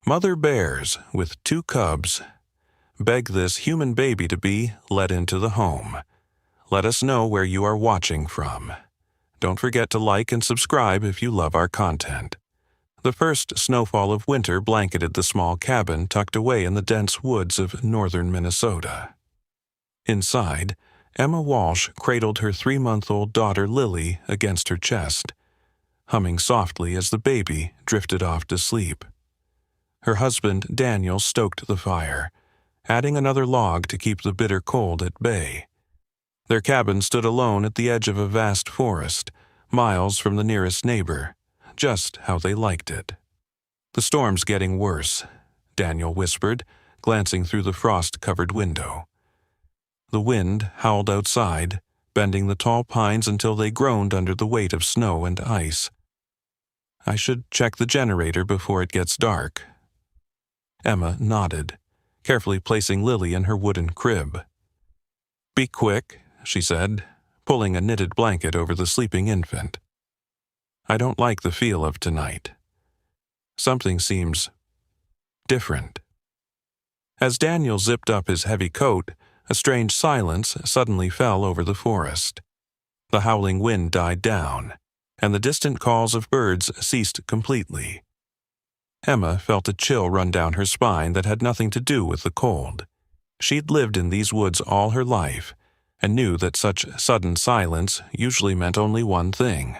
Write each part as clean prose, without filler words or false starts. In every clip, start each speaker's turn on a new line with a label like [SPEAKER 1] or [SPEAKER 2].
[SPEAKER 1] Mother bears with two cubs beg this human baby to be let into the home. Let us know where you are watching from. Don't forget to like and subscribe if you love our content. The first snowfall of winter blanketed the small cabin tucked away in the dense woods of northern Minnesota. Inside, Emma Walsh cradled her 3-month-old daughter Lily against her chest, humming softly as the baby drifted off to sleep. Her husband Daniel stoked the fire, adding another log to keep the bitter cold at bay. Their cabin stood alone at the edge of a vast forest, miles from the nearest neighbor, just how they liked it. "The storm's getting worse," Daniel whispered, glancing through the frost-covered window. The wind howled outside, bending the tall pines until they groaned under the weight of snow and ice. "I should check the generator before it gets dark." Emma nodded, carefully placing Lily in her wooden crib. "Be quick," she said, pulling a knitted blanket over the sleeping infant. "I don't like the feel of tonight. Something seems different." As Daniel zipped up his heavy coat, a strange silence suddenly fell over the forest. The howling wind died down, and the distant calls of birds ceased completely. Emma felt a chill run down her spine that had nothing to do with the cold. She'd lived in these woods all her life, and knew that such sudden silence usually meant only one thing: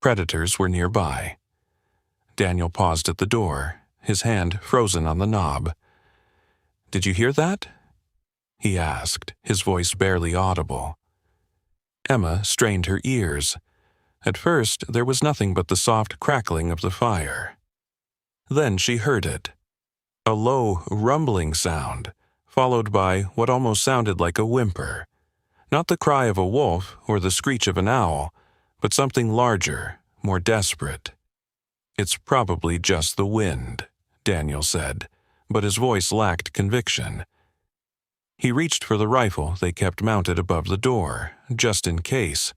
[SPEAKER 1] predators were nearby. Daniel paused at the door, his hand frozen on the knob. "Did you hear that?" he asked, his voice barely audible. Emma strained her ears. At first, there was nothing but the soft crackling of the fire. Then she heard it. A low, rumbling sound, followed by what almost sounded like a whimper. Not the cry of a wolf or the screech of an owl, but something larger, more desperate. "It's probably just the wind," Daniel said, but his voice lacked conviction. He reached for the rifle they kept mounted above the door, just in case.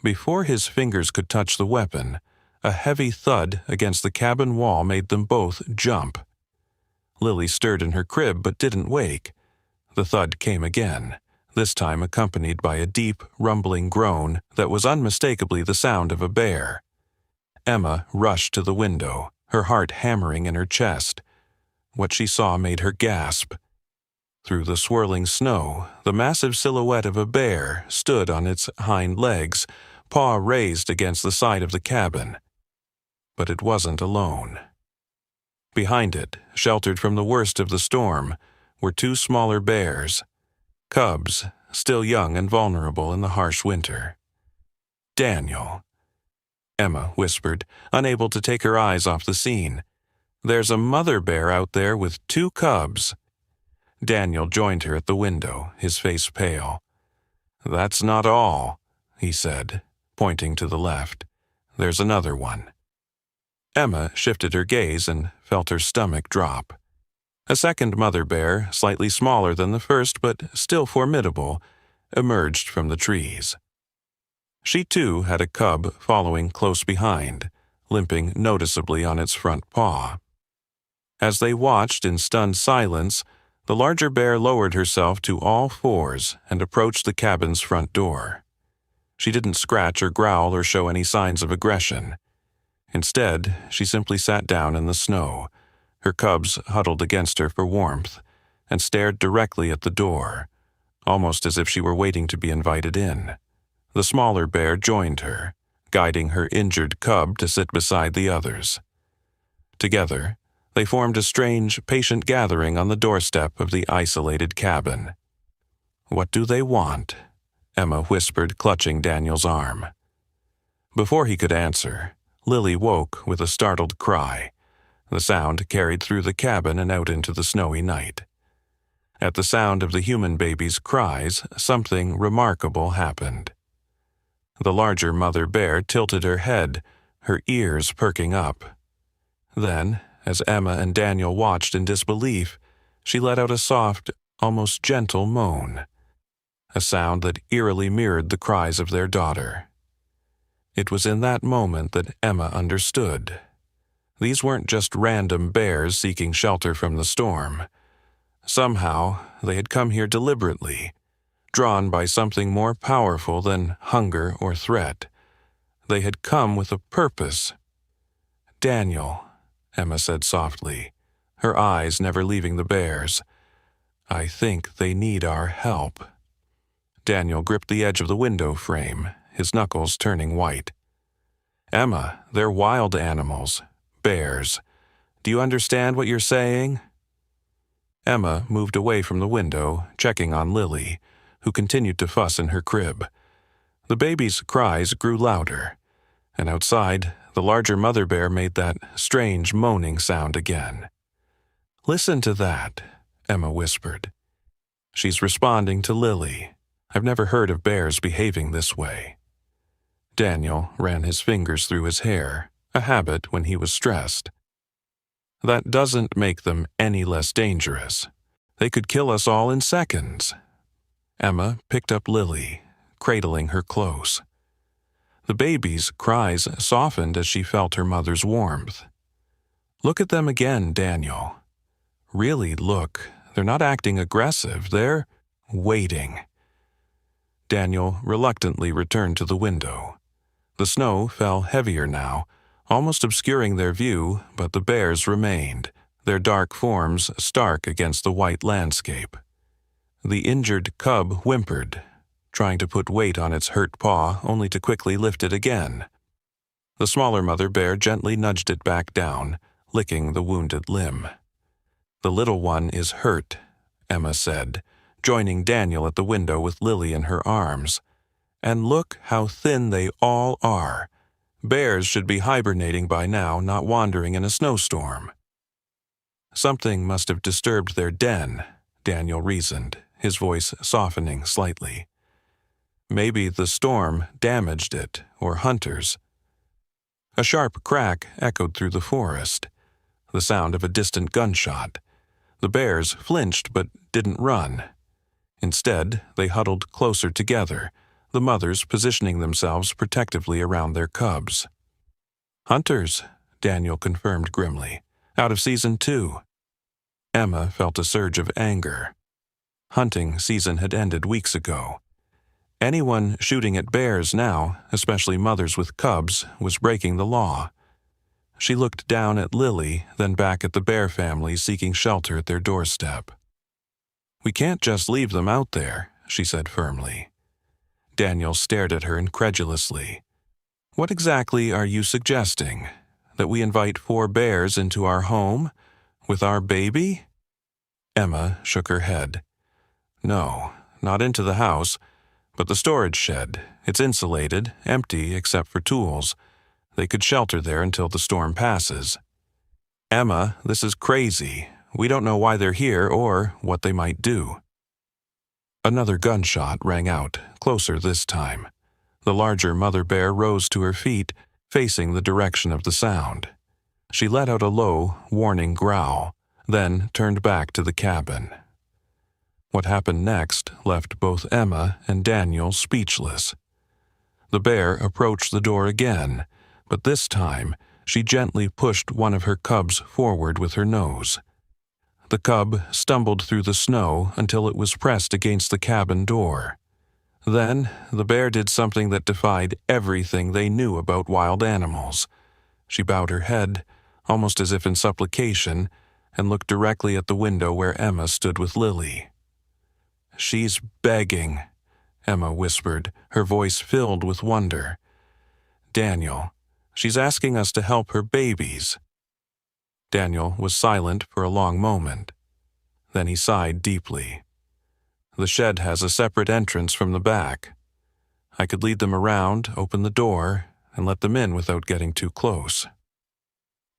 [SPEAKER 1] Before his fingers could touch the weapon, a heavy thud against the cabin wall made them both jump. Lily stirred in her crib but didn't wake. The thud came again, this time accompanied by a deep, rumbling groan that was unmistakably the sound of a bear. Emma rushed to the window, her heart hammering in her chest. What she saw made her gasp. Through the swirling snow, the massive silhouette of a bear stood on its hind legs, paw raised against the side of the cabin. But it wasn't alone. Behind it, sheltered from the worst of the storm, were two smaller bears, cubs, still young and vulnerable in the harsh winter. "Daniel," Emma whispered, unable to take her eyes off the scene. "There's a mother bear out there with two cubs." Daniel joined her at the window, his face pale. "That's not all," he said, pointing to the left. "There's another one." Emma shifted her gaze and felt her stomach drop. A second mother bear, slightly smaller than the first but still formidable, emerged from the trees. She too had a cub following close behind, limping noticeably on its front paw. As they watched in stunned silence, the larger bear lowered herself to all fours and approached the cabin's front door. She didn't scratch or growl or show any signs of aggression. Instead, she simply sat down in the snow, her cubs huddled against her for warmth, and stared directly at the door, almost as if she were waiting to be invited in. The smaller bear joined her, guiding her injured cub to sit beside the others. Together, they formed a strange, patient gathering on the doorstep of the isolated cabin. "What do they want?" Emma whispered, clutching Daniel's arm. Before he could answer, Lily woke with a startled cry. The sound carried through the cabin and out into the snowy night. At the sound of the human baby's cries, something remarkable happened. The larger mother bear tilted her head, her ears perking up. Then, as Emma and Daniel watched in disbelief, she let out a soft, almost gentle moan, a sound that eerily mirrored the cries of their daughter. It was in that moment that Emma understood. These weren't just random bears seeking shelter from the storm. Somehow, they had come here deliberately, drawn by something more powerful than hunger or threat. They had come with a purpose. "Daniel," Emma said softly, her eyes never leaving the bears. "I think they need our help." Daniel gripped the edge of the window frame, his knuckles turning white. "Emma, they're wild animals. Bears. Do you understand what you're saying?" Emma moved away from the window, checking on Lily, who continued to fuss in her crib. The baby's cries grew louder, and outside, the larger mother bear made that strange moaning sound again. "Listen to that," Emma whispered. "She's responding to Lily. I've never heard of bears behaving this way." Daniel ran his fingers through his hair, a habit when he was stressed. "That doesn't make them any less dangerous. They could kill us all in seconds." Emma picked up Lily, cradling her close. The baby's cries softened as she felt her mother's warmth. "Look at them again, Daniel. Really look. They're not acting aggressive. They're waiting." Daniel reluctantly returned to the window. The snow fell heavier now, almost obscuring their view, but the bears remained, their dark forms stark against the white landscape. The injured cub whimpered, trying to put weight on its hurt paw only to quickly lift it again. The smaller mother bear gently nudged it back down, licking the wounded limb. "The little one is hurt," Emma said, joining Daniel at the window with Lily in her arms. "And look how thin they all are. Bears should be hibernating by now, not wandering in a snowstorm." "Something must have disturbed their den," Daniel reasoned, his voice softening slightly. "Maybe the storm damaged it, or hunters." A sharp crack echoed through the forest, the sound of a distant gunshot. The bears flinched but didn't run. Instead, they huddled closer together, the mothers positioning themselves protectively around their cubs. "Hunters," Daniel confirmed grimly. "Out of season 2. Emma felt a surge of anger. Hunting season had ended weeks ago. Anyone shooting at bears now, especially mothers with cubs, was breaking the law. She looked down at Lily, then back at the bear family seeking shelter at their doorstep. "We can't just leave them out there," she said firmly. Daniel stared at her incredulously. "What exactly are you suggesting? That we invite 4 bears into our home? With our baby?" Emma shook her head. "No, not into the house, but the storage shed. It's insulated, empty except for tools. They could shelter there until the storm passes." "Emma, this is crazy. We don't know why they're here or what they might do." Another gunshot rang out, closer this time. The larger mother bear rose to her feet, facing the direction of the sound. She let out a low, warning growl, then turned back to the cabin. What happened next left both Emma and Daniel speechless. The bear approached the door again, but this time she gently pushed one of her cubs forward with her nose. The cub stumbled through the snow until it was pressed against the cabin door. Then the bear did something that defied everything they knew about wild animals. She bowed her head, almost as if in supplication, and looked directly at the window where Emma stood with Lily. "She's begging," Emma whispered, her voice filled with wonder. "Daniel, she's asking us to help her babies." Daniel was silent for a long moment. Then he sighed deeply. "The shed has a separate entrance from the back. I could lead them around, open the door, and let them in without getting too close."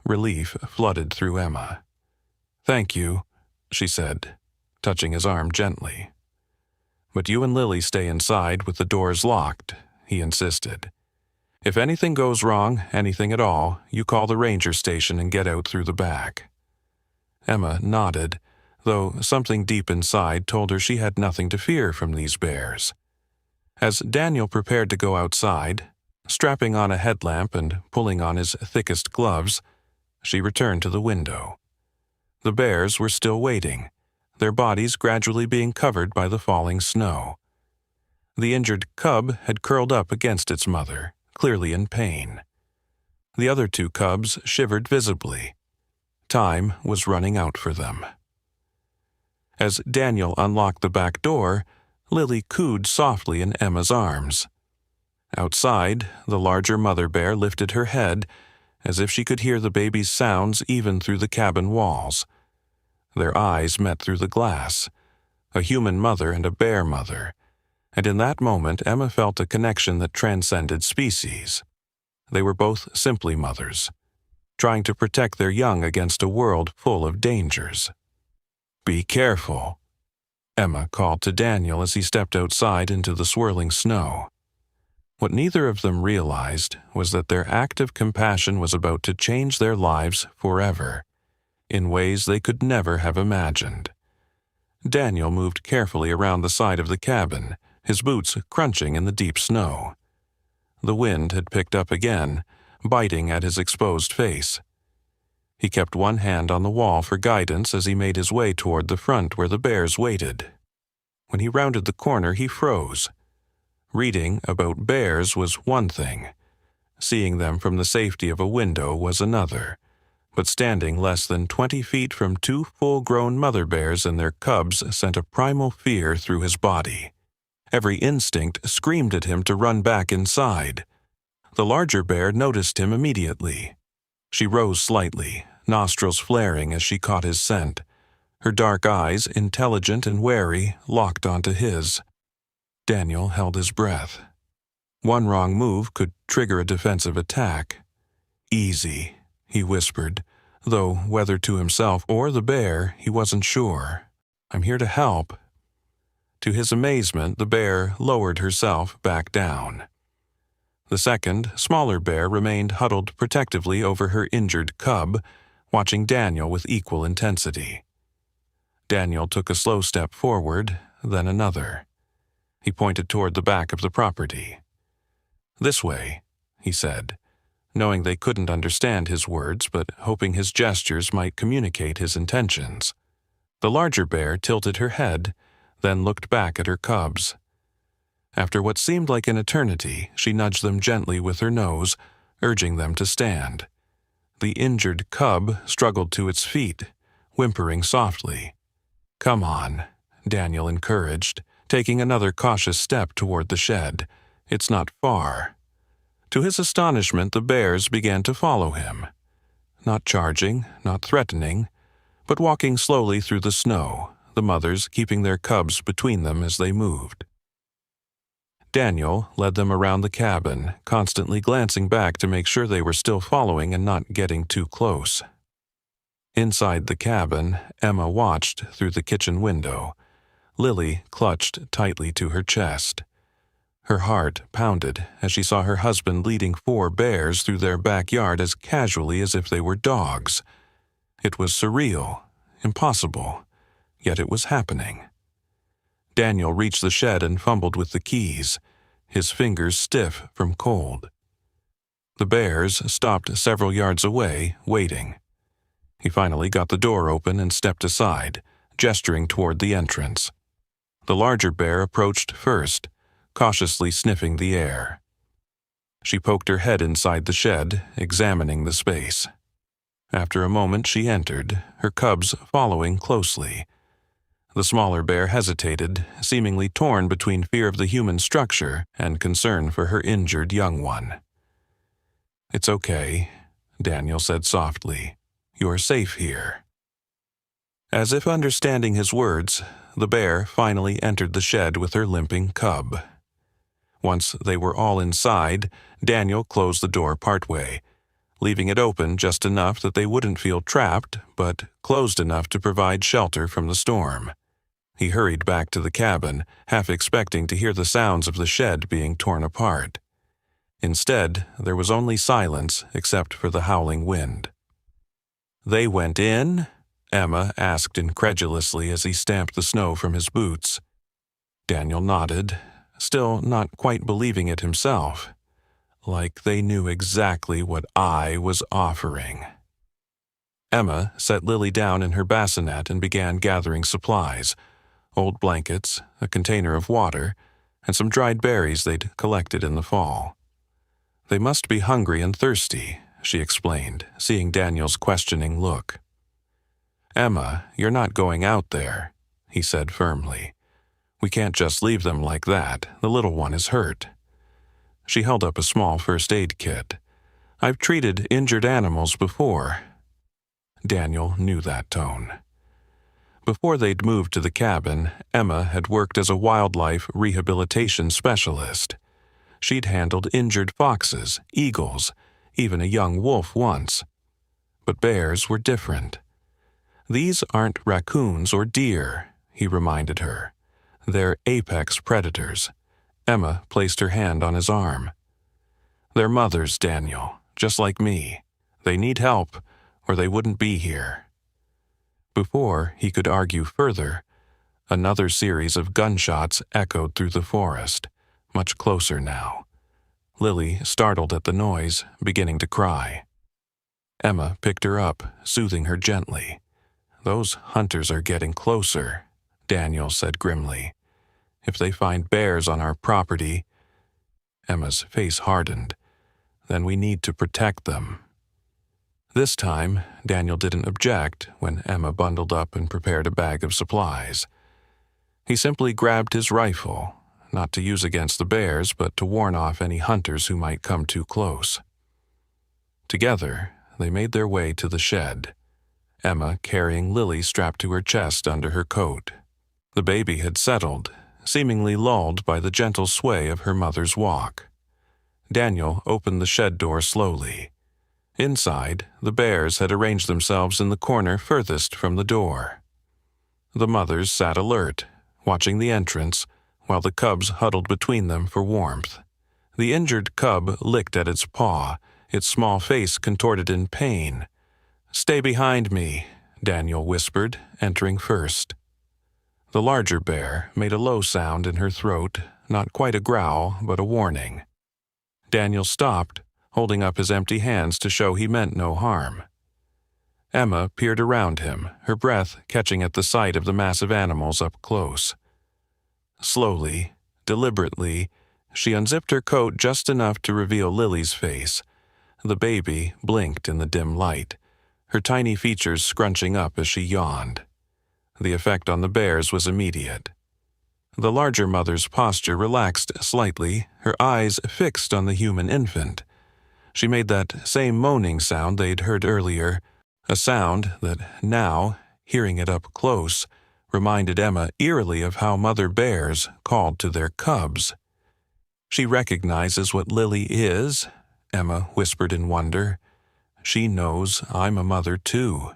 [SPEAKER 1] Relief flooded through Emma. "Thank you," she said, touching his arm gently. "But you and Lily stay inside with the doors locked," he insisted. "If anything goes wrong, anything at all, you call the ranger station and get out through the back." Emma nodded, though something deep inside told her she had nothing to fear from these bears. As Daniel prepared to go outside, strapping on a headlamp and pulling on his thickest gloves, She returned to the window. The bears were still waiting, their bodies gradually being covered by the falling snow. The injured cub had curled up against its mother, clearly in pain. The other two cubs shivered visibly. Time was running out for them. As Daniel unlocked the back door, Lily cooed softly in Emma's arms. Outside, the larger mother bear lifted her head, as if she could hear the baby's sounds even through the cabin walls. Their eyes met through the glass, a human mother and a bear mother, and in that moment Emma felt a connection that transcended species. They were both simply mothers, trying to protect their young against a world full of dangers. "Be careful," Emma called to Daniel as he stepped outside into the swirling snow. What neither of them realized was that their act of compassion was about to change their lives forever, in ways they could never have imagined. Daniel moved carefully around the side of the cabin, his boots crunching in the deep snow. The wind had picked up again, biting at his exposed face. He kept one hand on the wall for guidance as he made his way toward the front where the bears waited. When he rounded the corner, he froze. Reading about bears was one thing. Seeing them from the safety of a window was another. But standing less than 20 feet from two full-grown mother bears and their cubs sent a primal fear through his body. Every instinct screamed at him to run back inside. The larger bear noticed him immediately. She rose slightly, nostrils flaring as she caught his scent. Her dark eyes, intelligent and wary, locked onto his. Daniel held his breath. One wrong move could trigger a defensive attack. "Easy," he whispered, though whether to himself or the bear, he wasn't sure. "I'm here to help." To his amazement, the bear lowered herself back down. The second, smaller bear remained huddled protectively over her injured cub, watching Daniel with equal intensity. Daniel took a slow step forward, then another. He pointed toward the back of the property. "This way," he said, knowing they couldn't understand his words but hoping his gestures might communicate his intentions. The larger bear tilted her head, then looked back at her cubs. After what seemed like an eternity, she nudged them gently with her nose, urging them to stand. The injured cub struggled to its feet, whimpering softly. "Come on," Daniel encouraged, taking another cautious step toward the shed. "It's not far." To his astonishment, the bears began to follow him. Not charging, not threatening, but walking slowly through the snow, the mothers keeping their cubs between them as they moved. Daniel led them around the cabin, constantly glancing back to make sure they were still following and not getting too close. Inside the cabin, Emma watched through the kitchen window. Lily clutched tightly to her chest. Her heart pounded as she saw her husband leading 4 bears through their backyard as casually as if they were dogs. It was surreal, impossible, yet it was happening. Daniel reached the shed and fumbled with the keys, his fingers stiff from cold. The bears stopped several yards away, waiting. He finally got the door open and stepped aside, gesturing toward the entrance. The larger bear approached first, cautiously sniffing the air. She poked her head inside the shed, examining the space. After a moment she entered, her cubs following closely. The smaller bear hesitated, seemingly torn between fear of the human structure and concern for her injured young one. "It's okay," Daniel said softly. "You're safe here." As if understanding his words, the bear finally entered the shed with her limping cub. Once they were all inside, Daniel closed the door partway, leaving it open just enough that they wouldn't feel trapped, but closed enough to provide shelter from the storm. He hurried back to the cabin, half expecting to hear the sounds of the shed being torn apart. Instead, there was only silence except for the howling wind. "They went in?" Emma asked incredulously as he stamped the snow from his boots. Daniel nodded, still not quite believing it himself. "Like they knew exactly what I was offering." Emma set Lily down in her bassinet and began gathering supplies: old blankets, a container of water, and some dried berries they'd collected in the fall. "They must be hungry and thirsty," she explained, seeing Daniel's questioning look. "Emma, you're not going out there," he said firmly. "We can't just leave them like that. The little one is hurt." She held up a small first aid kit. "I've treated injured animals before." Daniel knew that tone. Before they'd moved to the cabin, Emma had worked as a wildlife rehabilitation specialist. She'd handled injured foxes, eagles, even a young wolf once. But bears were different. "These aren't raccoons or deer," he reminded her. "They're apex predators." Emma placed her hand on his arm. "They're mothers, Daniel, just like me. They need help, or they wouldn't be here." Before he could argue further, another series of gunshots echoed through the forest, much closer now. Lily, startled at the noise, beginning to cry. Emma picked her up, soothing her gently. "Those hunters are getting closer," Daniel said grimly. "If they find bears on our property—" Emma's face hardened. "Then we need to protect them." This time, Daniel didn't object when Emma bundled up and prepared a bag of supplies. He simply grabbed his rifle, not to use against the bears, but to warn off any hunters who might come too close. Together, they made their way to the shed, Emma carrying Lily strapped to her chest under her coat. The baby had settled, seemingly lulled by the gentle sway of her mother's walk. Daniel opened the shed door slowly. Inside, the bears had arranged themselves in the corner furthest from the door. The mothers sat alert, watching the entrance, while the cubs huddled between them for warmth. The injured cub licked at its paw, its small face contorted in pain. "Stay behind me," Daniel whispered, entering first. The larger bear made a low sound in her throat, not quite a growl, but a warning. Daniel stopped, holding up his empty hands to show he meant no harm. Emma peered around him, her breath catching at the sight of the massive animals up close. Slowly, deliberately, she unzipped her coat just enough to reveal Lily's face. The baby blinked in the dim light, her tiny features scrunching up as she yawned. The effect on the bears was immediate. The larger mother's posture relaxed slightly, her eyes fixed on the human infant. She made that same moaning sound they'd heard earlier, a sound that now, hearing it up close, reminded Emma eerily of how mother bears called to their cubs. "She recognizes what Lily is," Emma whispered in wonder. "She knows I'm a mother too."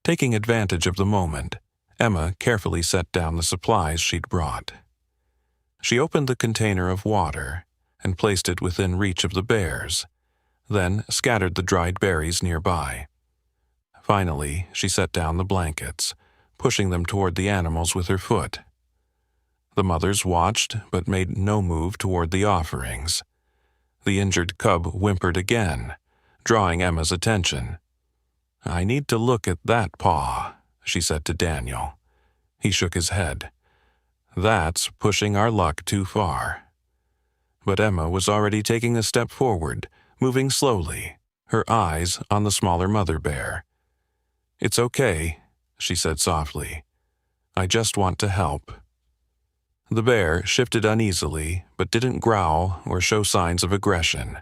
[SPEAKER 1] Taking advantage of the moment, Emma carefully set down the supplies she'd brought. She opened the container of water and placed it within reach of the bears, then scattered the dried berries nearby. Finally, she set down the blankets, pushing them toward the animals with her foot. The mothers watched, but made no move toward the offerings. The injured cub whimpered again, drawing Emma's attention. "I need to look at that paw," she said to Daniel. He shook his head. "That's pushing our luck too far." But Emma was already taking a step forward, moving slowly, her eyes on the smaller mother bear. "It's okay," she said softly. "I just want to help." The bear shifted uneasily, but didn't growl or show signs of aggression.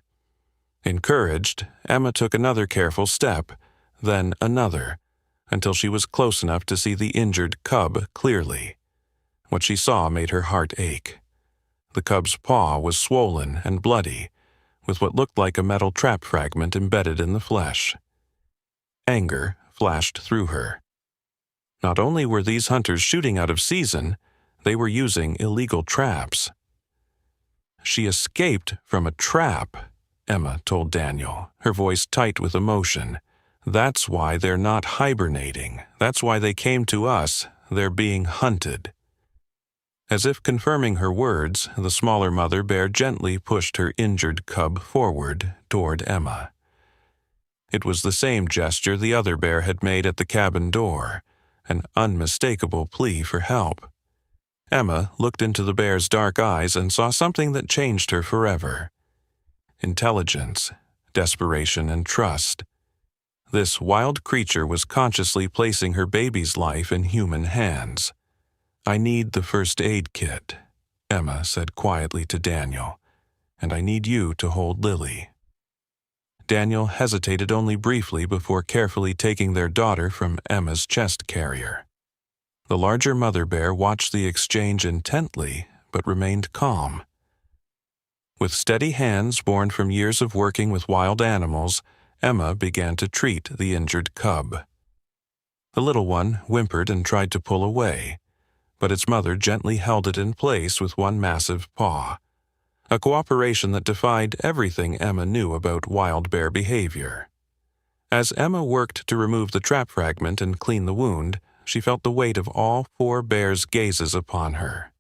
[SPEAKER 1] Encouraged, Emma took another careful step, then another, until she was close enough to see the injured cub clearly. What she saw made her heart ache. The cub's paw was swollen and bloody, with what looked like a metal trap fragment embedded in the flesh. Anger flashed through her. Not only were these hunters shooting out of season, they were using illegal traps. "She escaped from a trap," Emma told Daniel, her voice tight with emotion. "That's why they're not hibernating. That's why they came to us. They're being hunted." As if confirming her words, the smaller mother bear gently pushed her injured cub forward toward Emma. It was the same gesture the other bear had made at the cabin door, an unmistakable plea for help. Emma looked into the bear's dark eyes and saw something that changed her forever. Intelligence, desperation, and trust. This wild creature was consciously placing her baby's life in human hands. "I need the first aid kit," Emma said quietly to Daniel, "and I need you to hold Lily." Daniel hesitated only briefly before carefully taking their daughter from Emma's chest carrier. The larger mother bear watched the exchange intently, but remained calm. With steady hands born from years of working with wild animals, Emma began to treat the injured cub. The little one whimpered and tried to pull away, but its mother gently held it in place with one massive paw, a cooperation that defied everything Emma knew about wild bear behavior. As Emma worked to remove the trap fragment and clean the wound, she felt the weight of all 4 bears' gazes upon her.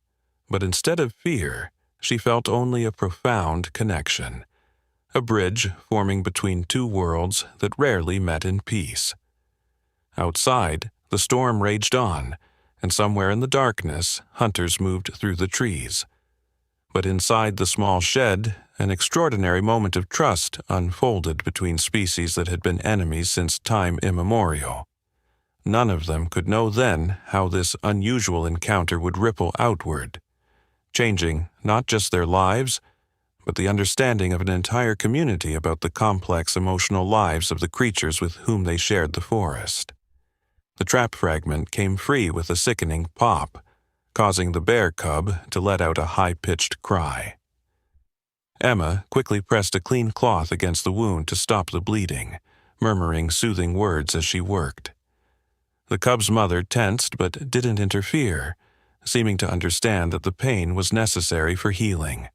[SPEAKER 1] But instead of fear, she felt only a profound connection, a bridge forming between 2 worlds that rarely met in peace. Outside, the storm raged on, and somewhere in the darkness, hunters moved through the trees. But inside the small shed, an extraordinary moment of trust unfolded between species that had been enemies since time immemorial. None of them could know then how this unusual encounter would ripple outward, changing not just their lives, but the understanding of an entire community about the complex emotional lives of the creatures with whom they shared the forest. The trap fragment came free with a sickening pop, causing the bear cub to let out a high-pitched cry. Emma quickly pressed a clean cloth against the wound to stop the bleeding, murmuring soothing words as she worked. The cub's mother tensed but didn't interfere, seeming to understand that the pain was necessary for healing.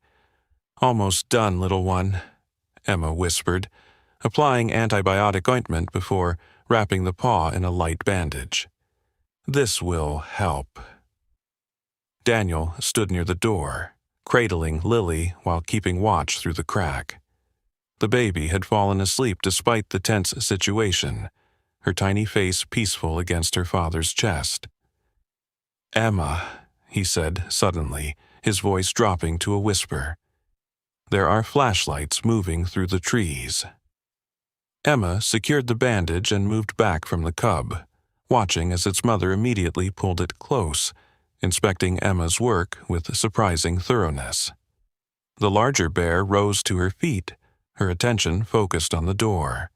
[SPEAKER 1] "Almost done, little one," Emma whispered, applying antibiotic ointment before wrapping the paw in a light bandage. "This will help." Daniel stood near the door, cradling Lily while keeping watch through the crack. The baby had fallen asleep despite the tense situation, her tiny face peaceful against her father's chest. "Emma," he said suddenly, his voice dropping to a whisper. "There are flashlights moving through the trees." Emma secured the bandage and moved back from the cub, watching as its mother immediately pulled it close, inspecting Emma's work with surprising thoroughness. The larger bear rose to her feet, her attention focused on the door.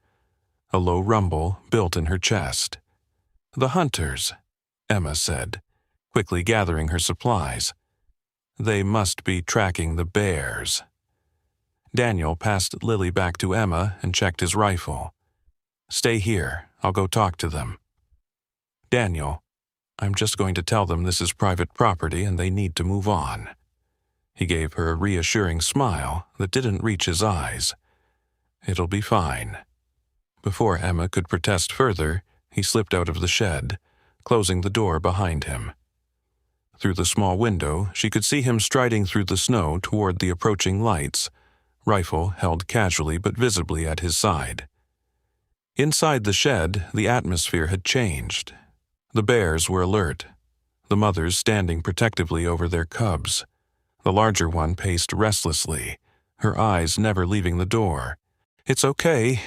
[SPEAKER 1] A low rumble built in her chest. "The hunters," Emma said, quickly gathering her supplies. "They must be tracking the bears." Daniel passed Lily back to Emma and checked his rifle. "Stay here. I'll go talk to them." "Daniel, I'm just going to tell them this is private property and they need to move on." He gave her a reassuring smile that didn't reach his eyes. "It'll be fine." Before Emma could protest further, he slipped out of the shed, closing the door behind him. Through the small window, she could see him striding through the snow toward the approaching lights, rifle held casually but visibly at his side. Inside the shed, the atmosphere had changed. The bears were alert, the mothers standing protectively over their cubs. The larger one paced restlessly, her eyes never leaving the door. "It's okay,"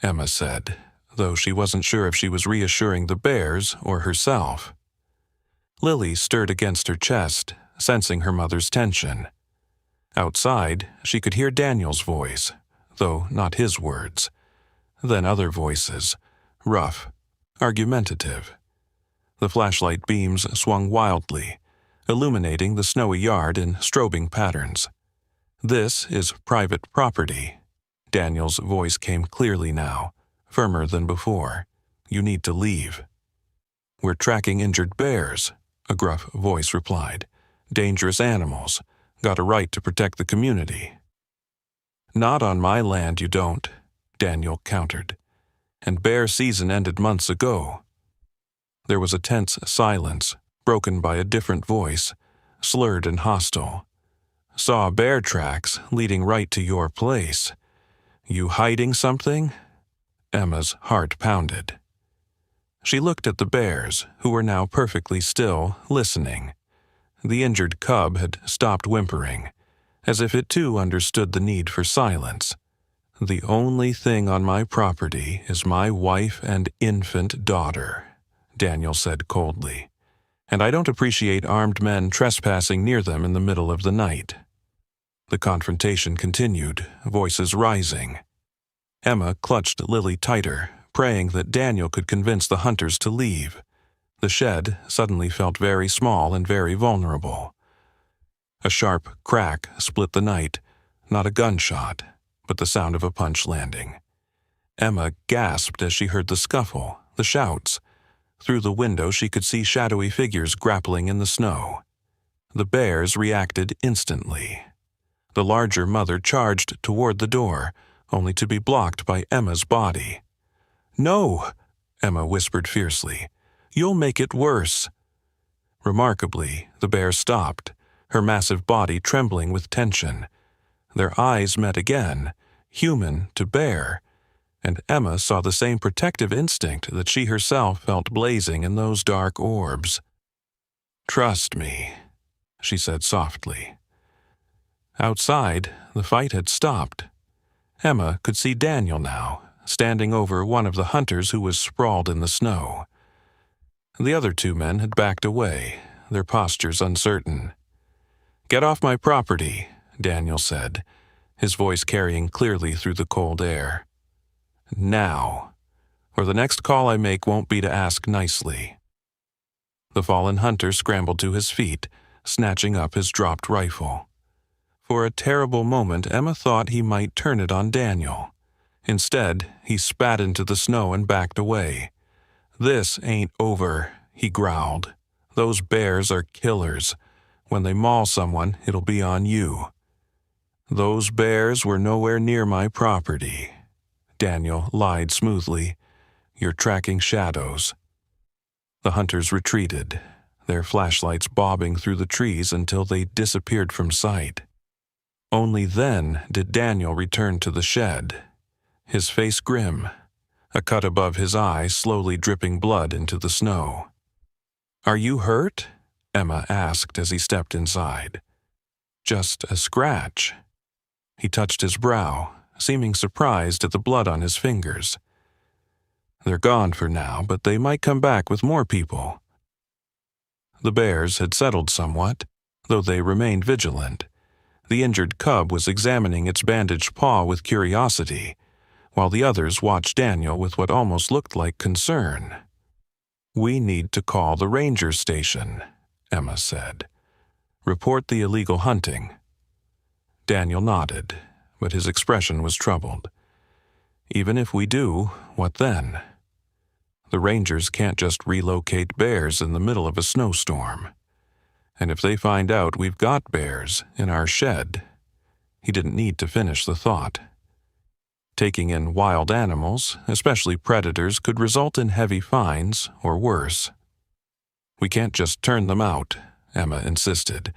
[SPEAKER 1] Emma said, though she wasn't sure if she was reassuring the bears or herself. Lily stirred against her chest, sensing her mother's tension. Outside, she could hear Daniel's voice, though not his words. Then other voices, rough, argumentative. The flashlight beams swung wildly, illuminating the snowy yard in strobing patterns. "This is private property." Daniel's voice came clearly now, firmer than before. "You need to leave." "We're tracking injured bears," a gruff voice replied. "Dangerous animals. Got a right to protect the community." "Not on my land, you don't," Daniel countered. "And bear season ended months ago." There was a tense silence, broken by a different voice, slurred and hostile. "Saw bear tracks leading right to your place. You hiding something?" Emma's heart pounded. She looked at the bears, who were now perfectly still, listening. The injured cub had stopped whimpering, as if it too understood the need for silence. "The only thing on my property is my wife and infant daughter," Daniel said coldly, "and I don't appreciate armed men trespassing near them in the middle of the night." The confrontation continued, voices rising. Emma clutched Lily tighter, praying that Daniel could convince the hunters to leave. The shed suddenly felt very small and very vulnerable. A sharp crack split the night, not a gunshot, but the sound of a punch landing. Emma gasped as she heard the scuffle, the shouts. Through the window she could see shadowy figures grappling in the snow. The bears reacted instantly. The larger mother charged toward the door, only to be blocked by Emma's body. "No!" Emma whispered fiercely. "You'll make it worse." Remarkably, the bear stopped, her massive body trembling with tension. Their eyes met again, human to bear, and Emma saw the same protective instinct that she herself felt blazing in those dark orbs. "Trust me," she said softly. Outside, the fight had stopped. Emma could see Daniel now, standing over one of the hunters who was sprawled in the snow. The other two men had backed away, their postures uncertain. "Get off my property," Daniel said, his voice carrying clearly through the cold air. "Now, or the next call I make won't be to ask nicely." The fallen hunter scrambled to his feet, snatching up his dropped rifle. For a terrible moment, Emma thought he might turn it on Daniel. Instead, he spat into the snow and backed away. "This ain't over," he growled. "Those bears are killers. When they maul someone, it'll be on you." "Those bears were nowhere near my property," Daniel lied smoothly. "You're tracking shadows." The hunters retreated, their flashlights bobbing through the trees until they disappeared from sight. Only then did Daniel return to the shed, his face grim, a cut above his eye slowly dripping blood into the snow. "Are you hurt?" Emma asked as he stepped inside. "Just a scratch." He touched his brow, seeming surprised at the blood on his fingers. "They're gone for now, but they might come back with more people." The bears had settled somewhat, though they remained vigilant. The injured cub was examining its bandaged paw with curiosity, while the others watched Daniel with what almost looked like concern. "We need to call the ranger station," Emma said. "Report the illegal hunting." Daniel nodded, but his expression was troubled. "Even if we do, what then? The rangers can't just relocate bears in the middle of a snowstorm. And if they find out we've got bears in our shed..." He didn't need to finish the thought. Taking in wild animals, especially predators, could result in heavy fines or worse. "We can't just turn them out," Emma insisted,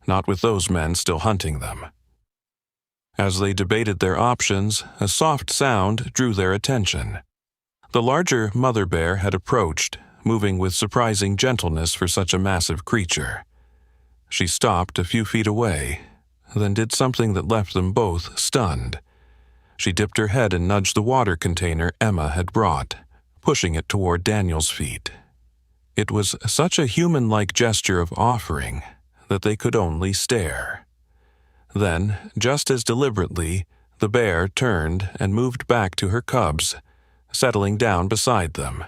[SPEAKER 1] "not with those men still hunting them." As they debated their options, a soft sound drew their attention. The larger mother bear had approached, moving with surprising gentleness for such a massive creature. She stopped a few feet away, then did something that left them both stunned. She dipped her head and nudged the water container Emma had brought, pushing it toward Daniel's feet. It was such a human-like gesture of offering that they could only stare. Then, just as deliberately, the bear turned and moved back to her cubs, settling down beside them.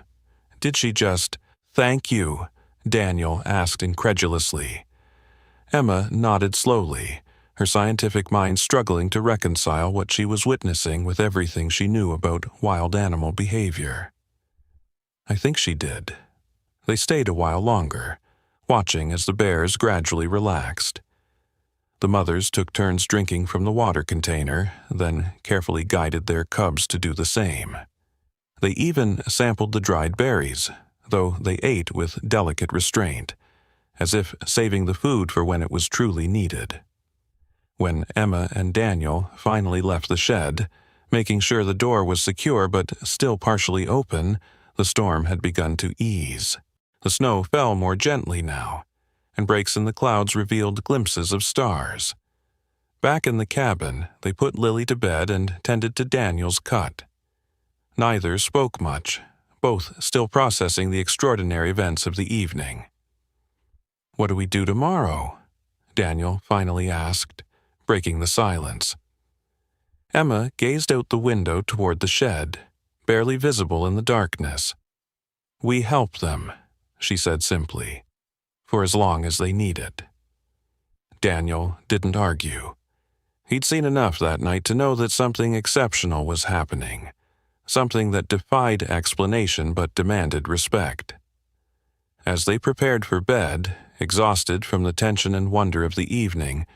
[SPEAKER 1] "Did she just, 'Thank you'?" Daniel asked incredulously. Emma nodded slowly, her scientific mind struggling to reconcile what she was witnessing with everything she knew about wild animal behavior. "I think she did." They stayed a while longer, watching as the bears gradually relaxed. The mothers took turns drinking from the water container, then carefully guided their cubs to do the same. They even sampled the dried berries, though they ate with delicate restraint, as if saving the food for when it was truly needed. When Emma and Daniel finally left the shed, Making sure the door was secure but still partially open, the storm had begun to ease. The snow fell more gently now, and breaks in the clouds revealed glimpses of stars. Back in the cabin, they put Lily to bed and tended to Daniel's cut. Neither spoke much, both still processing the extraordinary events of the evening. "What do we do tomorrow?" Daniel finally asked, breaking the silence. Emma gazed out the window toward the shed, barely visible in the darkness. "We help them," she said simply, "for as long as they need it." Daniel didn't argue. He'd seen enough that night to know that something exceptional was happening, something that defied explanation but demanded respect. As they prepared for bed, exhausted from the tension and wonder of the evening,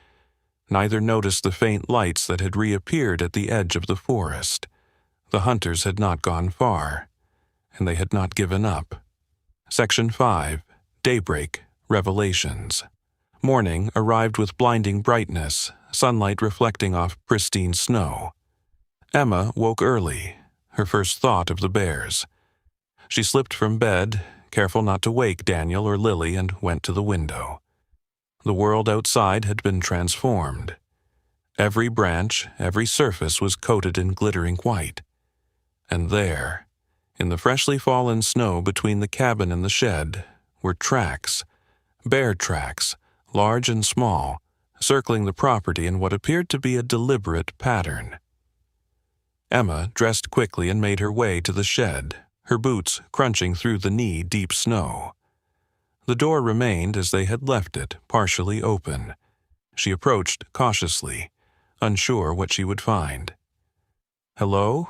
[SPEAKER 1] neither noticed the faint lights that had reappeared at the edge of the forest. The hunters had not gone far, and they had not given up. Section 5, Daybreak, Revelations. Morning arrived with blinding brightness, sunlight reflecting off pristine snow. Emma woke early, her first thought of the bears. She slipped from bed, careful not to wake Daniel or Lily, and went to the window. The world outside had been transformed. Every branch, every surface was coated in glittering white. And there, in the freshly fallen snow between the cabin and the shed, were tracks, bear tracks, large and small, circling the property in what appeared to be a deliberate pattern. Emma dressed quickly and made her way to the shed, her boots crunching through the knee-deep snow. The door remained as they had left it, partially open. She approached cautiously, unsure what she would find. "Hello?"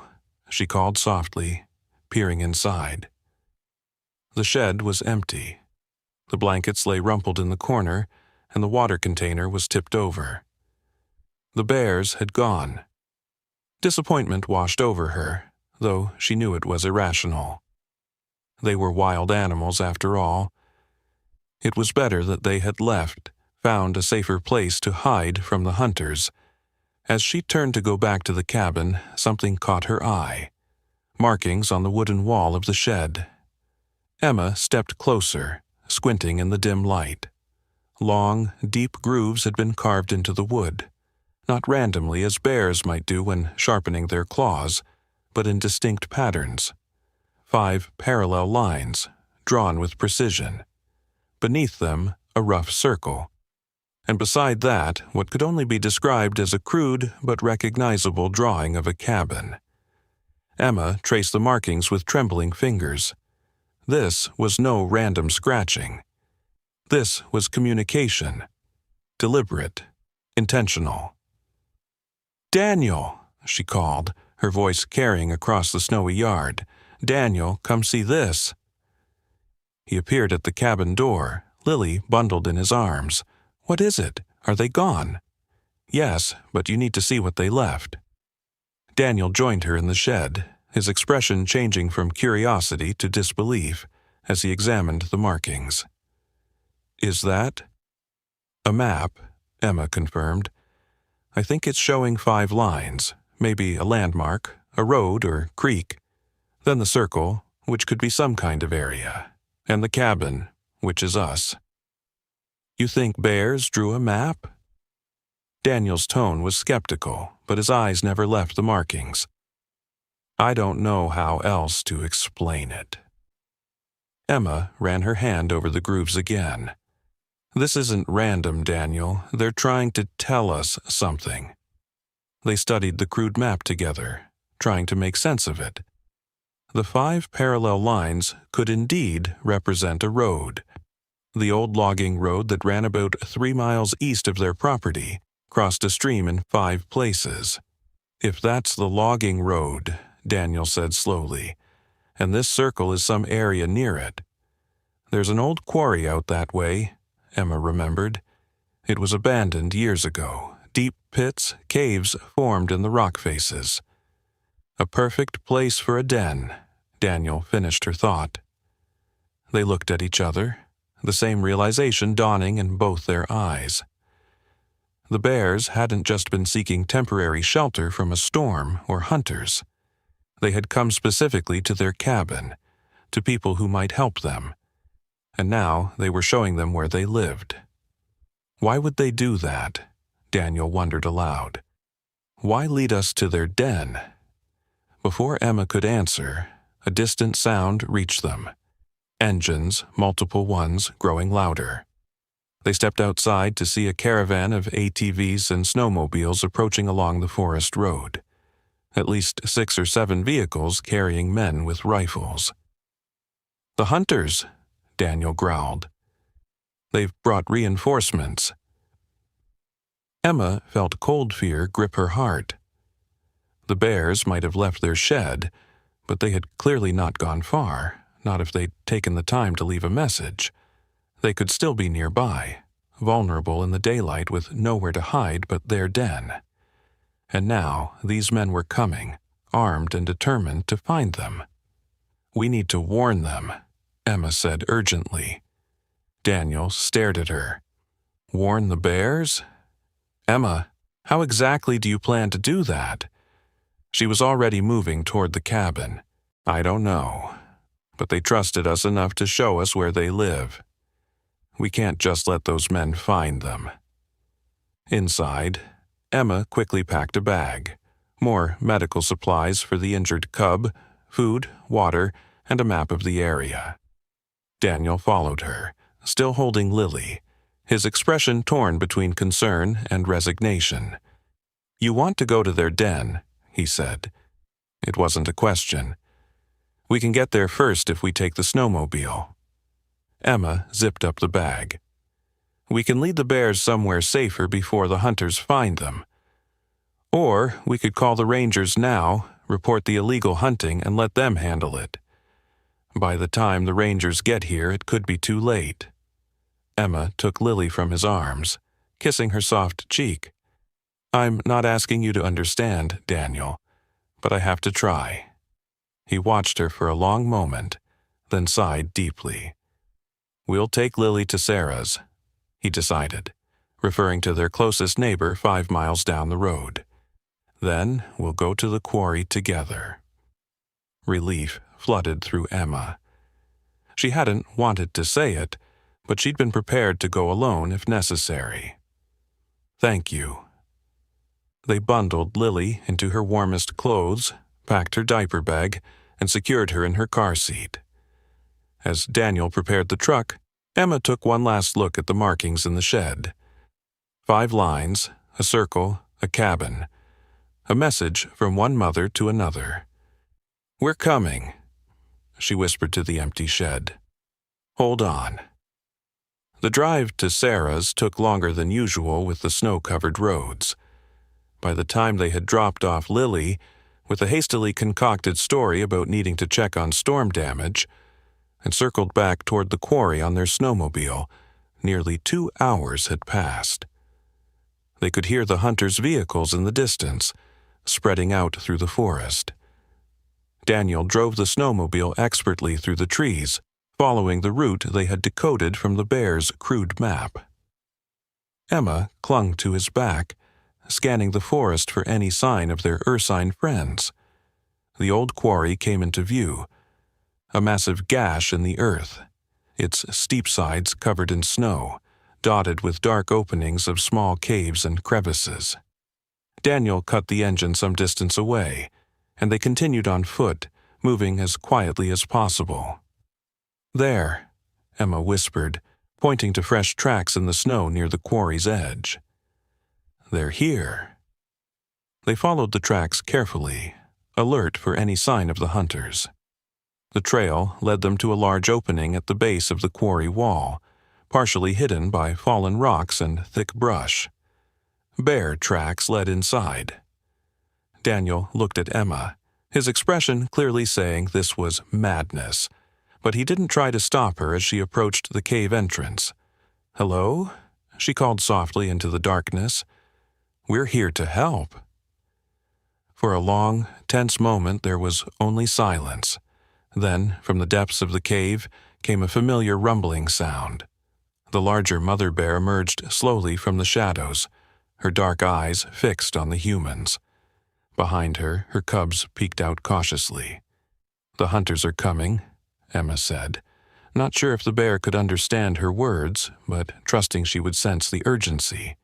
[SPEAKER 1] she called softly, peering inside. The shed was empty. The blankets lay rumpled in the corner, and the water container was tipped over. The bears had gone. Disappointment washed over her, though she knew it was irrational. They were wild animals after all. It was better that they had left, found a safer place to hide from the hunters. As she turned to go back to the cabin, something caught her eye. Markings on the wooden wall of the shed. Emma stepped closer, squinting in the dim light. Long, deep grooves had been carved into the wood, not randomly as bears might do when sharpening their claws, but in distinct patterns. 5 parallel lines, drawn with precision. Beneath them, a rough circle. And beside that, what could only be described as a crude but recognizable drawing of a cabin. Emma traced the markings with trembling fingers. This was no random scratching. This was communication. Deliberate. Intentional. "Daniel!" she called, her voice carrying across the snowy yard. "Daniel, come see this." He appeared at the cabin door, Lily bundled in his arms. "What is it? Are they gone?" "Yes, but you need to see what they left." Daniel joined her in the shed, his expression changing from curiosity to disbelief as he examined the markings. "Is that?" "A map," Emma confirmed. "I think it's showing 5 lines, maybe a landmark, a road or creek. Then the circle, which could be some kind of area, and the cabin, which is us." "You think bears drew a map?" Daniel's tone was skeptical, but his eyes never left the markings. "I don't know how else to explain it." Emma ran her hand over the grooves again. "This isn't random, Daniel. They're trying to tell us something." They studied the crude map together, trying to make sense of it. The 5 parallel lines could indeed represent a road. The old logging road that ran about 3 miles east of their property crossed a stream in 5 places. "If that's the logging road," Daniel said slowly, "and this circle is some area near it. There's an old quarry out that way," Emma remembered. "It was abandoned years ago. Deep pits, caves formed in the rock faces. A perfect place for a den," Daniel finished her thought. They looked at each other, the same realization dawning in both their eyes. The bears hadn't just been seeking temporary shelter from a storm or hunters. They had come specifically to their cabin, to people who might help them. And now they were showing them where they lived. Why would they do that? Daniel wondered aloud. Why lead us to their den? Before Emma could answer, a distant sound reached them. Engines, multiple ones, growing louder. They stepped outside to see a caravan of ATVs and snowmobiles approaching along the forest road. At least 6 or 7 vehicles carrying men with rifles. "The hunters," Daniel growled. "They've brought reinforcements." Emma felt cold fear grip her heart. The bears might have left their shed, but they had clearly not gone far, not if they'd taken the time to leave a message. They could still be nearby, vulnerable in the daylight with nowhere to hide but their den. And now these men were coming, armed and determined to find them. "We need to warn them," Emma said urgently. Daniel stared at her. "Warn the bears? Emma, how exactly do you plan to do that?" She was already moving toward the cabin. "I don't know, but they trusted us enough to show us where they live. We can't just let those men find them." Inside, Emma quickly packed a bag, more medical supplies for the injured cub, food, water, and a map of the area. Daniel followed her, still holding Lily, his expression torn between concern and resignation. "You want to go to their den," he said. It wasn't a question. "We can get there first if we take the snowmobile." Emma zipped up the bag. "We can lead the bears somewhere safer before the hunters find them. Or we could call the rangers now, report the illegal hunting, and let them handle it. By the time the rangers get here, it could be too late." Emma took Lily from his arms, kissing her soft cheek. "I'm not asking you to understand, Daniel, but I have to try." He watched her for a long moment, then sighed deeply. "We'll take Lily to Sarah's," he decided, referring to their closest neighbor 5 miles down the road. "Then we'll go to the quarry together." Relief flooded through Emma. She hadn't wanted to say it, but she'd been prepared to go alone if necessary. "Thank you." They bundled Lily into her warmest clothes, packed her diaper bag, and secured her in her car seat. As Daniel prepared the truck, Emma took one last look at the markings in the shed. 5 lines, a circle, a cabin. A message from one mother to another. "We're coming," she whispered to the empty shed. "Hold on." The drive to Sarah's took longer than usual with the snow-covered roads. By the time they had dropped off Lily, with a hastily concocted story about needing to check on storm damage, and circled back toward the quarry on their snowmobile, nearly 2 hours had passed. They could hear the hunters' vehicles in the distance, spreading out through the forest. Daniel drove the snowmobile expertly through the trees, following the route they had decoded from the bears' crude map. Emma clung to his back, scanning the forest for any sign of their ursine friends. The old quarry came into view, a massive gash in the earth, its steep sides covered in snow, dotted with dark openings of small caves and crevices. Daniel cut the engine some distance away, and they continued on foot, moving as quietly as possible. "There," Emma whispered, pointing to fresh tracks in the snow near the quarry's edge. "They're here." They followed the tracks carefully, alert for any sign of the hunters. The trail led them to a large opening at the base of the quarry wall, partially hidden by fallen rocks and thick brush. Bear tracks led inside. Daniel looked at Emma, his expression clearly saying this was madness, but he didn't try to stop her as she approached the cave entrance. "Hello?" she called softly into the darkness. "We're here to help." For a long, tense moment there was only silence. Then, from the depths of the cave, came a familiar rumbling sound. The larger mother bear emerged slowly from the shadows, her dark eyes fixed on the humans. Behind her, her cubs peeked out cautiously. "The hunters are coming," Emma said, not sure if the bear could understand her words, but trusting she would sense the urgency.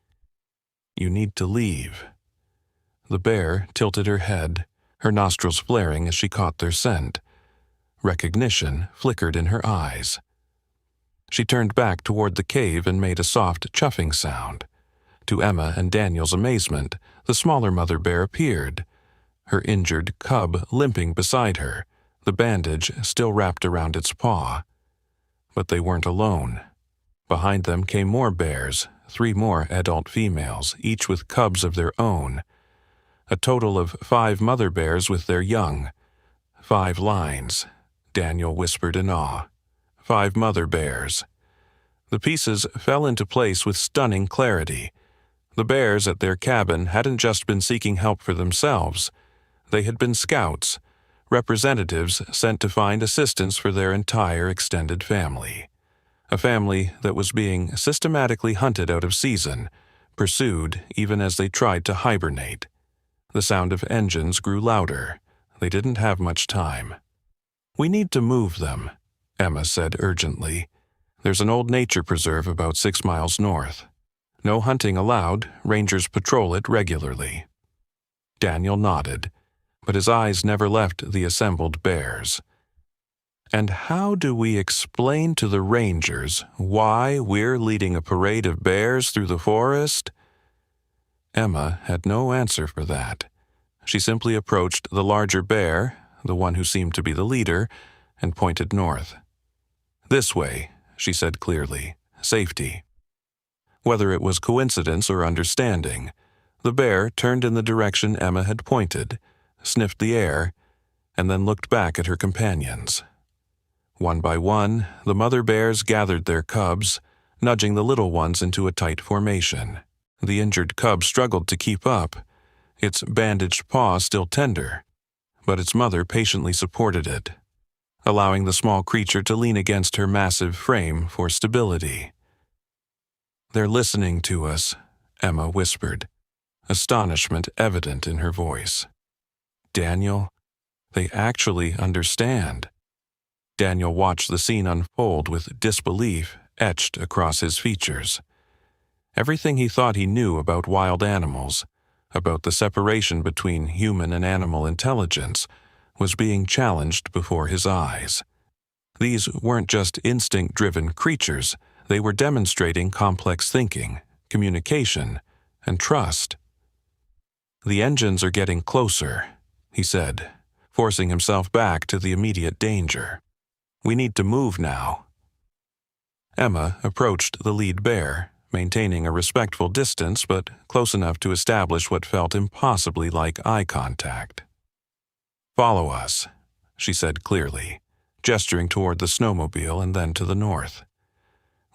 [SPEAKER 1] "You need to leave." The bear tilted her head, her nostrils flaring as she caught their scent. Recognition flickered in her eyes. She turned back toward the cave and made a soft chuffing sound. To Emma and Daniel's amazement, the smaller mother bear appeared, her injured cub limping beside her, the bandage still wrapped around its paw. But they weren't alone. Behind them came more bears, 3 more adult females, each with cubs of their own. A total of 5 mother bears with their young. 5 lines, Daniel whispered in awe. 5 mother bears. The pieces fell into place with stunning clarity. The bears at their cabin hadn't just been seeking help for themselves. They had been scouts, representatives sent to find assistance for their entire extended family. A family that was being systematically hunted out of season, pursued even as they tried to hibernate. The sound of engines grew louder. They didn't have much time. "We need to move them," Emma said urgently. "There's an old nature preserve about 6 miles north. No hunting allowed, rangers patrol it regularly." Daniel nodded, but his eyes never left the assembled bears. "And how do we explain to the rangers why we're leading a parade of bears through the forest?" Emma had no answer for that. She simply approached the larger bear, the one who seemed to be the leader, and pointed north. "This way," she said clearly. "Safety." Whether it was coincidence or understanding, the bear turned in the direction Emma had pointed, sniffed the air, and then looked back at her companions. One by one, the mother bears gathered their cubs, nudging the little ones into a tight formation. The injured cub struggled to keep up, its bandaged paw still tender, but its mother patiently supported it, allowing the small creature to lean against her massive frame for stability. "They're listening to us," Emma whispered, astonishment evident in her voice. "Daniel, they actually understand." Daniel watched the scene unfold with disbelief etched across his features. Everything he thought he knew about wild animals, about the separation between human and animal intelligence, was being challenged before his eyes. These weren't just instinct-driven creatures, they were demonstrating complex thinking, communication, and trust. "The engines are getting closer," he said, forcing himself back to the immediate danger. "We need to move now." Emma approached the lead bear, maintaining a respectful distance but close enough to establish what felt impossibly like eye contact. "Follow us," she said clearly, gesturing toward the snowmobile and then to the north.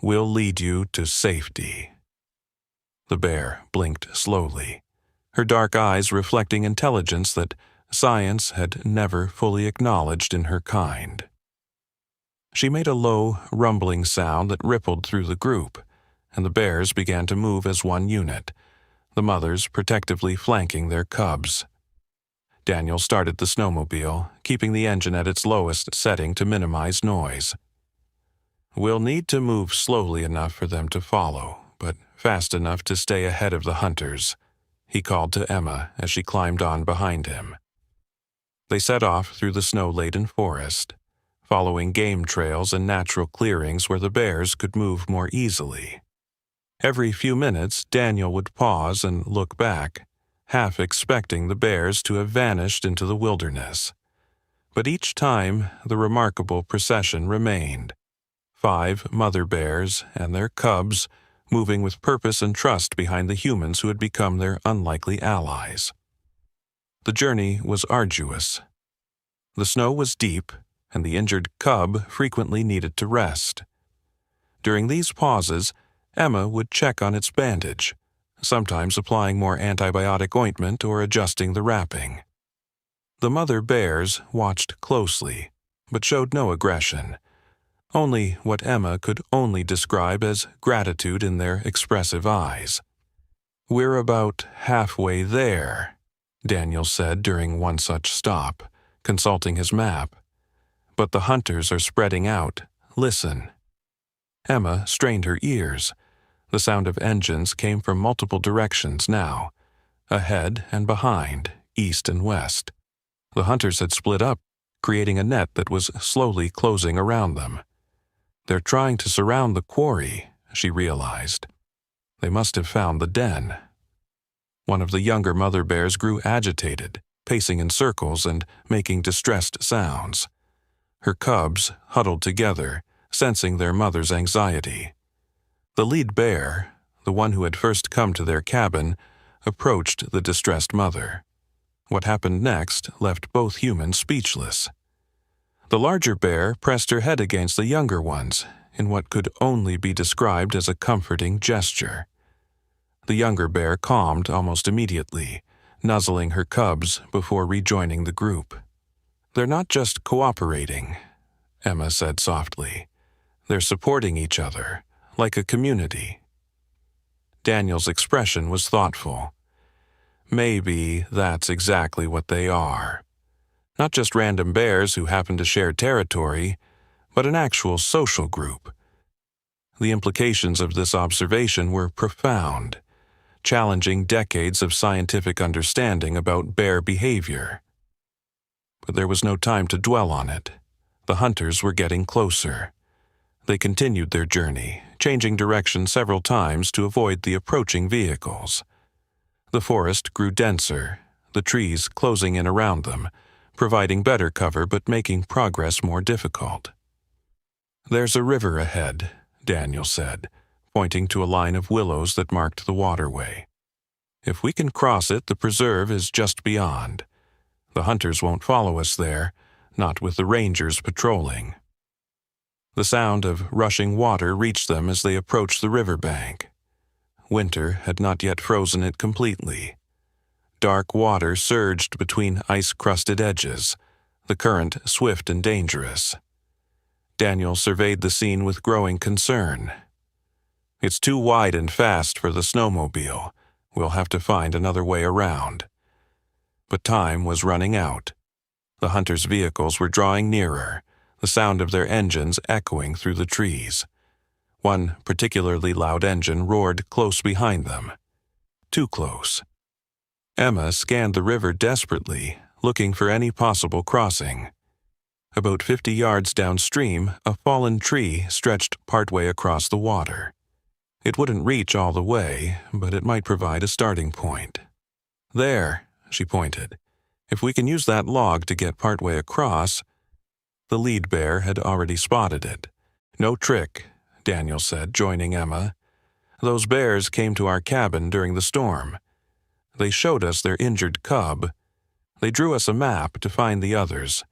[SPEAKER 1] "We'll lead you to safety." The bear blinked slowly, her dark eyes reflecting intelligence that science had never fully acknowledged in her kind. She made a low, rumbling sound that rippled through the group, and the bears began to move as one unit, the mothers protectively flanking their cubs. Daniel started the snowmobile, keeping the engine at its lowest setting to minimize noise. "We'll need to move slowly enough for them to follow, but fast enough to stay ahead of the hunters," he called to Emma as she climbed on behind him. They set off through the snow-laden forest, following game trails and natural clearings where the bears could move more easily. Every few minutes, Daniel would pause and look back, half expecting the bears to have vanished into the wilderness. But each time, the remarkable procession remained. 5 mother bears and their cubs, moving with purpose and trust behind the humans who had become their unlikely allies. The journey was arduous. The snow was deep, and the injured cub frequently needed to rest. During these pauses, Emma would check on its bandage, sometimes applying more antibiotic ointment or adjusting the wrapping. The mother bears watched closely, but showed no aggression, only what Emma could only describe as gratitude in their expressive eyes. "We're about halfway there," Daniel said during one such stop, consulting his map. "But the hunters are spreading out. Listen." Emma strained her ears. The sound of engines came from multiple directions now, ahead and behind, east and west. The hunters had split up, creating a net that was slowly closing around them. "They're trying to surround the quarry," she realized. "They must have found the den." One of the younger mother bears grew agitated, pacing in circles and making distressed sounds. Her cubs huddled together, sensing their mother's anxiety. The lead bear, the one who had first come to their cabin, approached the distressed mother. What happened next left both humans speechless. The larger bear pressed her head against the younger one's in what could only be described as a comforting gesture. The younger bear calmed almost immediately, nuzzling her cubs before rejoining the group. "They're not just cooperating," Emma said softly. "They're supporting each other, like a community." Daniel's expression was thoughtful. "Maybe that's exactly what they are. Not just random bears who happen to share territory, but an actual social group." The implications of this observation were profound, challenging decades of scientific understanding about bear behavior. But there was no time to dwell on it. The hunters were getting closer. They continued their journey, changing direction several times to avoid the approaching vehicles. The forest grew denser, the trees closing in around them, providing better cover but making progress more difficult. "There's a river ahead," Daniel said, pointing to a line of willows that marked the waterway. "If we can cross it, the preserve is just beyond. The hunters won't follow us there, not with the rangers patrolling." The sound of rushing water reached them as they approached the riverbank. Winter had not yet frozen it completely. Dark water surged between ice-crusted edges, the current swift and dangerous. Daniel surveyed the scene with growing concern. "It's too wide and fast for the snowmobile. We'll have to find another way around." But time was running out. The hunters' vehicles were drawing nearer, the sound of their engines echoing through the trees. One particularly loud engine roared close behind them. Too close. Emma scanned the river desperately, looking for any possible crossing. About 50 yards downstream, a fallen tree stretched partway across the water. It wouldn't reach all the way, but it might provide a starting point. "There," she pointed. "If we can use that log to get partway across." The lead bear had already spotted it. "No trick," Daniel said, joining Emma. "Those bears came to our cabin during the storm. They showed us their injured cub. They drew us a map to find the others.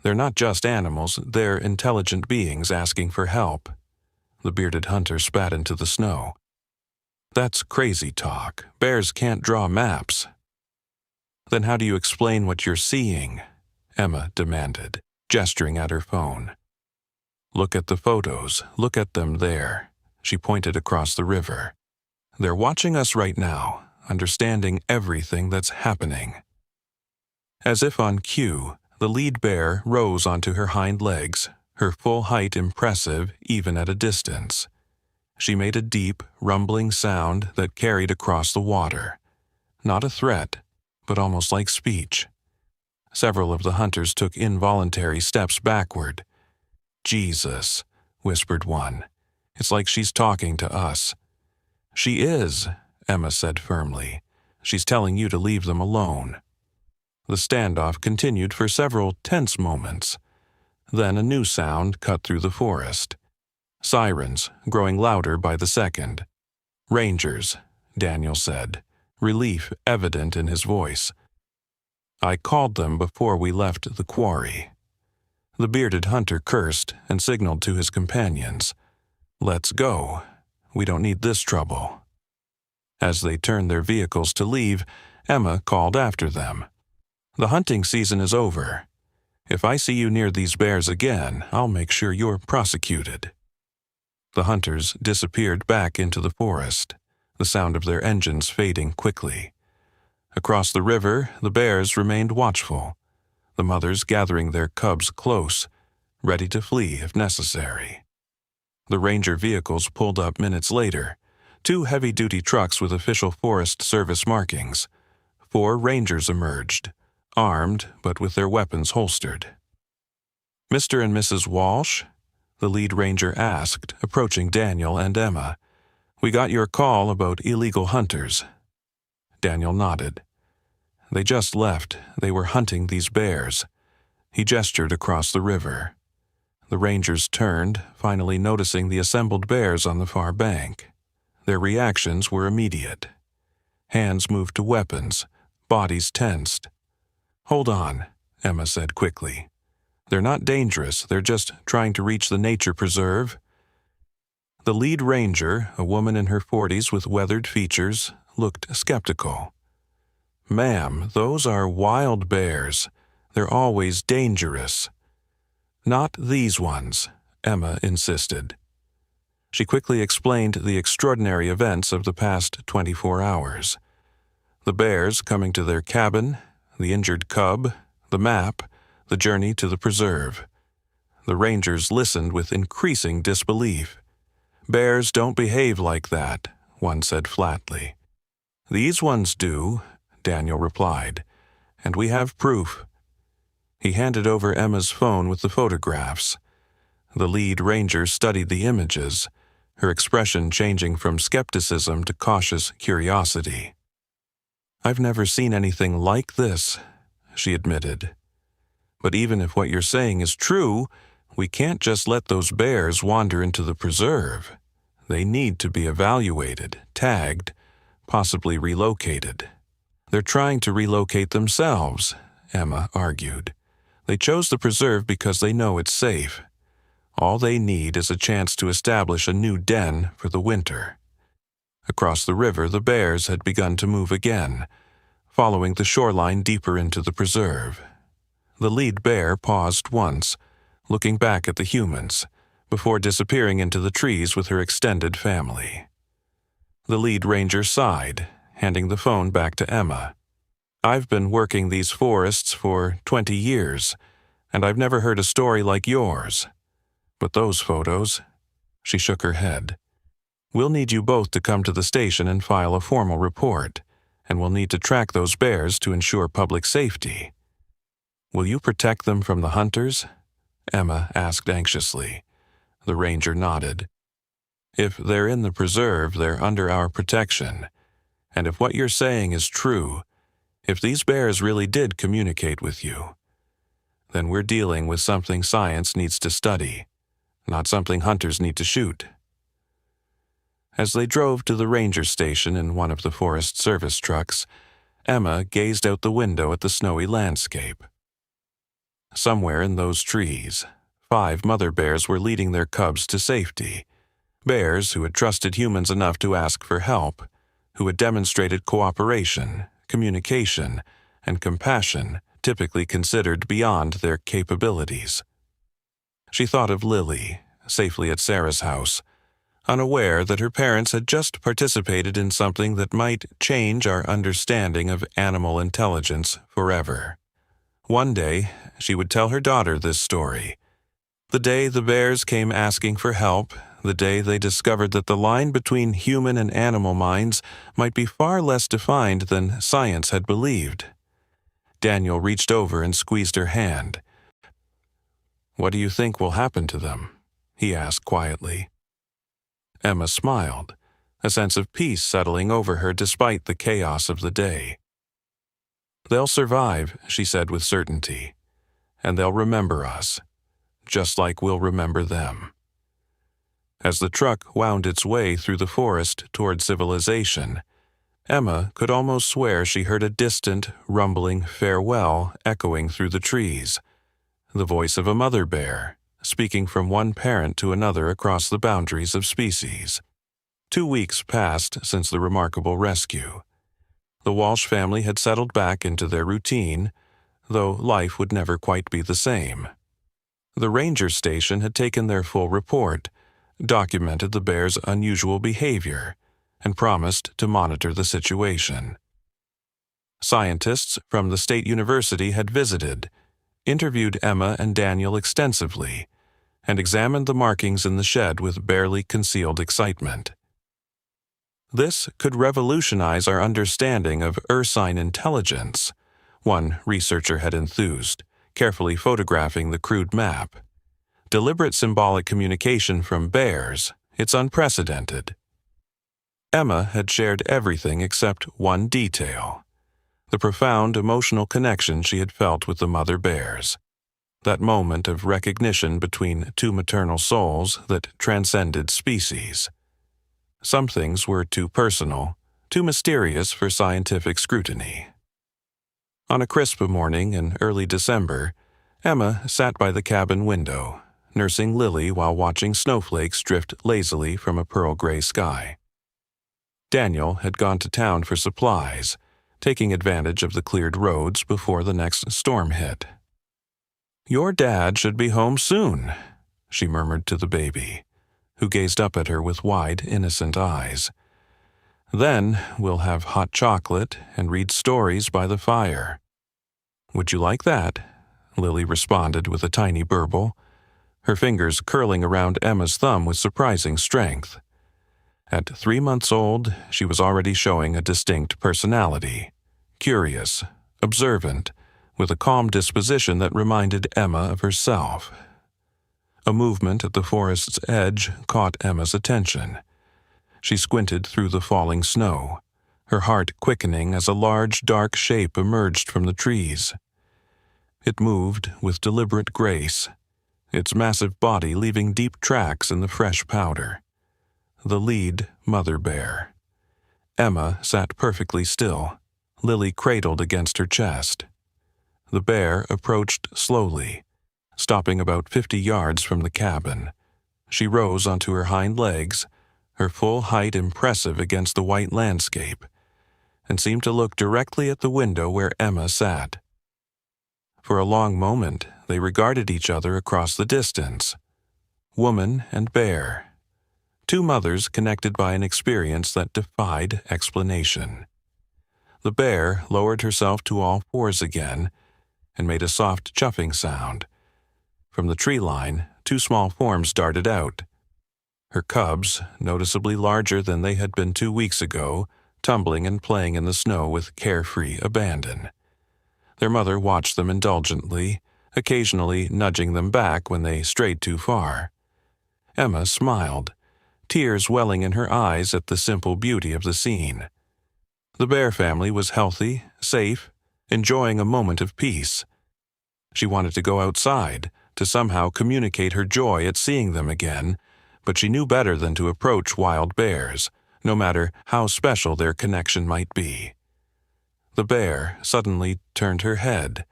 [SPEAKER 1] They're not just animals, they're intelligent beings asking for help." The bearded hunter spat into the snow. "That's crazy talk. Bears can't draw maps." "Then how do you explain what you're seeing?" Emma demanded, gesturing at her phone. "Look at the photos. Look at them there." She pointed across the river. "They're watching us right now, understanding everything that's happening." As if on cue, the lead bear rose onto her hind legs, her full height impressive even at a distance. She made a deep, rumbling sound that carried across the water. Not a threat, but almost like speech. Several of the hunters took involuntary steps backward. "Jesus," whispered one. "It's like she's talking to us." "She is," Emma said firmly. "She's telling you to leave them alone." The standoff continued for several tense moments. Then a new sound cut through the forest. Sirens, growing louder by the second. "Rangers," Daniel said, relief evident in his voice. "I called them before we left the quarry." The bearded hunter cursed and signaled to his companions. "Let's go. We don't need this trouble." As they turned their vehicles to leave, Emma called after them. "The hunting season is over. If I see you near these bears again, I'll make sure you're prosecuted." The hunters disappeared back into the forest. the sound of their engines fading quickly. Across the river, the bears remained watchful, the mothers gathering their cubs close, ready to flee if necessary. The ranger vehicles pulled up minutes later, 2 heavy-duty trucks with official Forest Service markings. 4 rangers emerged, armed but with their weapons holstered. "Mr. and Mrs. Walsh?" the lead ranger asked, approaching Daniel and Emma. "We got your call about illegal hunters." Daniel nodded. "They just left. They were hunting these bears." He gestured across the river. The rangers turned, finally noticing the assembled bears on the far bank. Their reactions were immediate. Hands moved to weapons, bodies tensed. "Hold on," Emma said quickly. "They're not dangerous, they're just trying to reach the nature preserve." The lead ranger, a woman in her 40s with weathered features, looked skeptical. "Ma'am, those are wild bears. They're always dangerous." "Not these ones," Emma insisted. She quickly explained the extraordinary events of the past 24 hours. The bears coming to their cabin, the injured cub, the map, the journey to the preserve. The rangers listened with increasing disbelief. "Bears don't behave like that," one said flatly. "These ones do," Daniel replied, "and we have proof." He handed over Emma's phone with the photographs. The lead ranger studied the images, her expression changing from skepticism to cautious curiosity. "I've never seen anything like this," she admitted. "But even if what you're saying is true, we can't just let those bears wander into the preserve. They need to be evaluated, tagged, possibly relocated." "They're trying to relocate themselves," Emma argued. "They chose the preserve because they know it's safe. All they need is a chance to establish a new den for the winter." Across the river, the bears had begun to move again, following the shoreline deeper into the preserve. The lead bear paused once, looking back at the humans, before disappearing into the trees with her extended family. The lead ranger sighed, handing the phone back to Emma. "I've been working these forests for 20 years, and I've never heard a story like yours. But those photos—" She shook her head. "We'll need you both to come to the station and file a formal report, and we'll need to track those bears to ensure public safety." "Will you protect them from the hunters?" Emma asked anxiously. The ranger nodded. "If they're in the preserve, they're under our protection. And if what you're saying is true, if these bears really did communicate with you, then we're dealing with something science needs to study, not something hunters need to shoot." As they drove to the ranger station in one of the Forest Service trucks, Emma gazed out the window at the snowy landscape. Somewhere in those trees, 5 mother bears were leading their cubs to safety, bears who had trusted humans enough to ask for help, who had demonstrated cooperation, communication, and compassion typically considered beyond their capabilities. She thought of Lily, safely at Sarah's house, unaware that her parents had just participated in something that might change our understanding of animal intelligence forever. One day, she would tell her daughter this story. The day the bears came asking for help, the day they discovered that the line between human and animal minds might be far less defined than science had believed. Daniel reached over and squeezed her hand. "What do you think will happen to them?" he asked quietly. Emma smiled, a sense of peace settling over her despite the chaos of the day. "They'll survive," she said with certainty, "and they'll remember us, just like we'll remember them." As the truck wound its way through the forest toward civilization, Emma could almost swear she heard a distant, rumbling farewell echoing through the trees, the voice of a mother bear, speaking from one parent to another across the boundaries of species. 2 weeks passed since the remarkable rescue. The Walsh family had settled back into their routine, though life would never quite be the same. The ranger station had taken their full report, documented the bears' unusual behavior, and promised to monitor the situation. Scientists from the state university had visited, interviewed Emma and Daniel extensively, and examined the markings in the shed with barely concealed excitement. This could revolutionize our understanding of ursine intelligence, one researcher had enthused, carefully photographing the crude map. Deliberate symbolic communication from bears, it's unprecedented. Emma had shared everything except one detail: the profound emotional connection she had felt with the mother bears. That moment of recognition between two maternal souls that transcended species. Some things were too personal, too mysterious for scientific scrutiny. On a crisp morning in early December, Emma sat by the cabin window, nursing Lily while watching snowflakes drift lazily from a pearl-gray sky. Daniel had gone to town for supplies, taking advantage of the cleared roads before the next storm hit. "Your dad should be home soon," she murmured to the baby, who gazed up at her with wide, innocent eyes. "Then we'll have hot chocolate and read stories by the fire." "Would you like that?" Lily responded with a tiny burble, her fingers curling around Emma's thumb with surprising strength. At 3 months old, she was already showing a distinct personality, curious, observant, with a calm disposition that reminded Emma of herself. A movement at the forest's edge caught Emma's attention. She squinted through the falling snow, her heart quickening as a large, dark shape emerged from the trees. It moved with deliberate grace, its massive body leaving deep tracks in the fresh powder. The lead mother bear. Emma sat perfectly still, Lily cradled against her chest. The bear approached slowly, stopping about 50 yards from the cabin. She rose onto her hind legs, her full height impressive against the white landscape, and seemed to look directly at the window where Emma sat. For a long moment, they regarded each other across the distance. Woman and bear. Two mothers connected by an experience that defied explanation. The bear lowered herself to all fours again and made a soft chuffing sound. From the tree line, 2 small forms darted out. Her cubs, noticeably larger than they had been 2 weeks ago, tumbling and playing in the snow with carefree abandon. Their mother watched them indulgently, occasionally nudging them back when they strayed too far. Emma smiled, tears welling in her eyes at the simple beauty of the scene. The bear family was healthy, safe, enjoying a moment of peace. She wanted to go outside, to somehow communicate her joy at seeing them again, but she knew better than to approach wild bears, no matter how special their connection might be. The bear suddenly turned her head,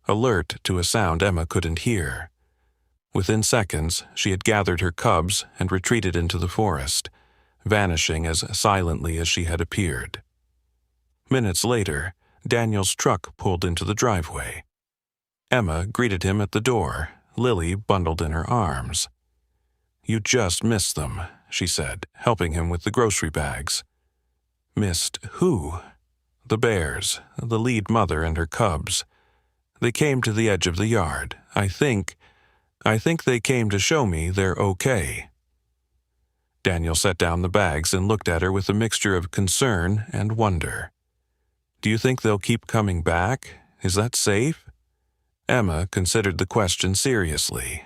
[SPEAKER 1] alert to a sound Emma couldn't hear. Within seconds, she had gathered her cubs and retreated into the forest, vanishing as silently as she had appeared. Minutes later, Daniel's truck pulled into the driveway. Emma greeted him at the door, Lily bundled in her arms. "You just missed them," she said, helping him with the grocery bags. "Missed who?" "The bears, the lead mother and her cubs. They came to the edge of the yard. I think they came to show me they're okay." Daniel set down the bags and looked at her with a mixture of concern and wonder. "Do you think they'll keep coming back? Is that safe?" Emma considered the question seriously.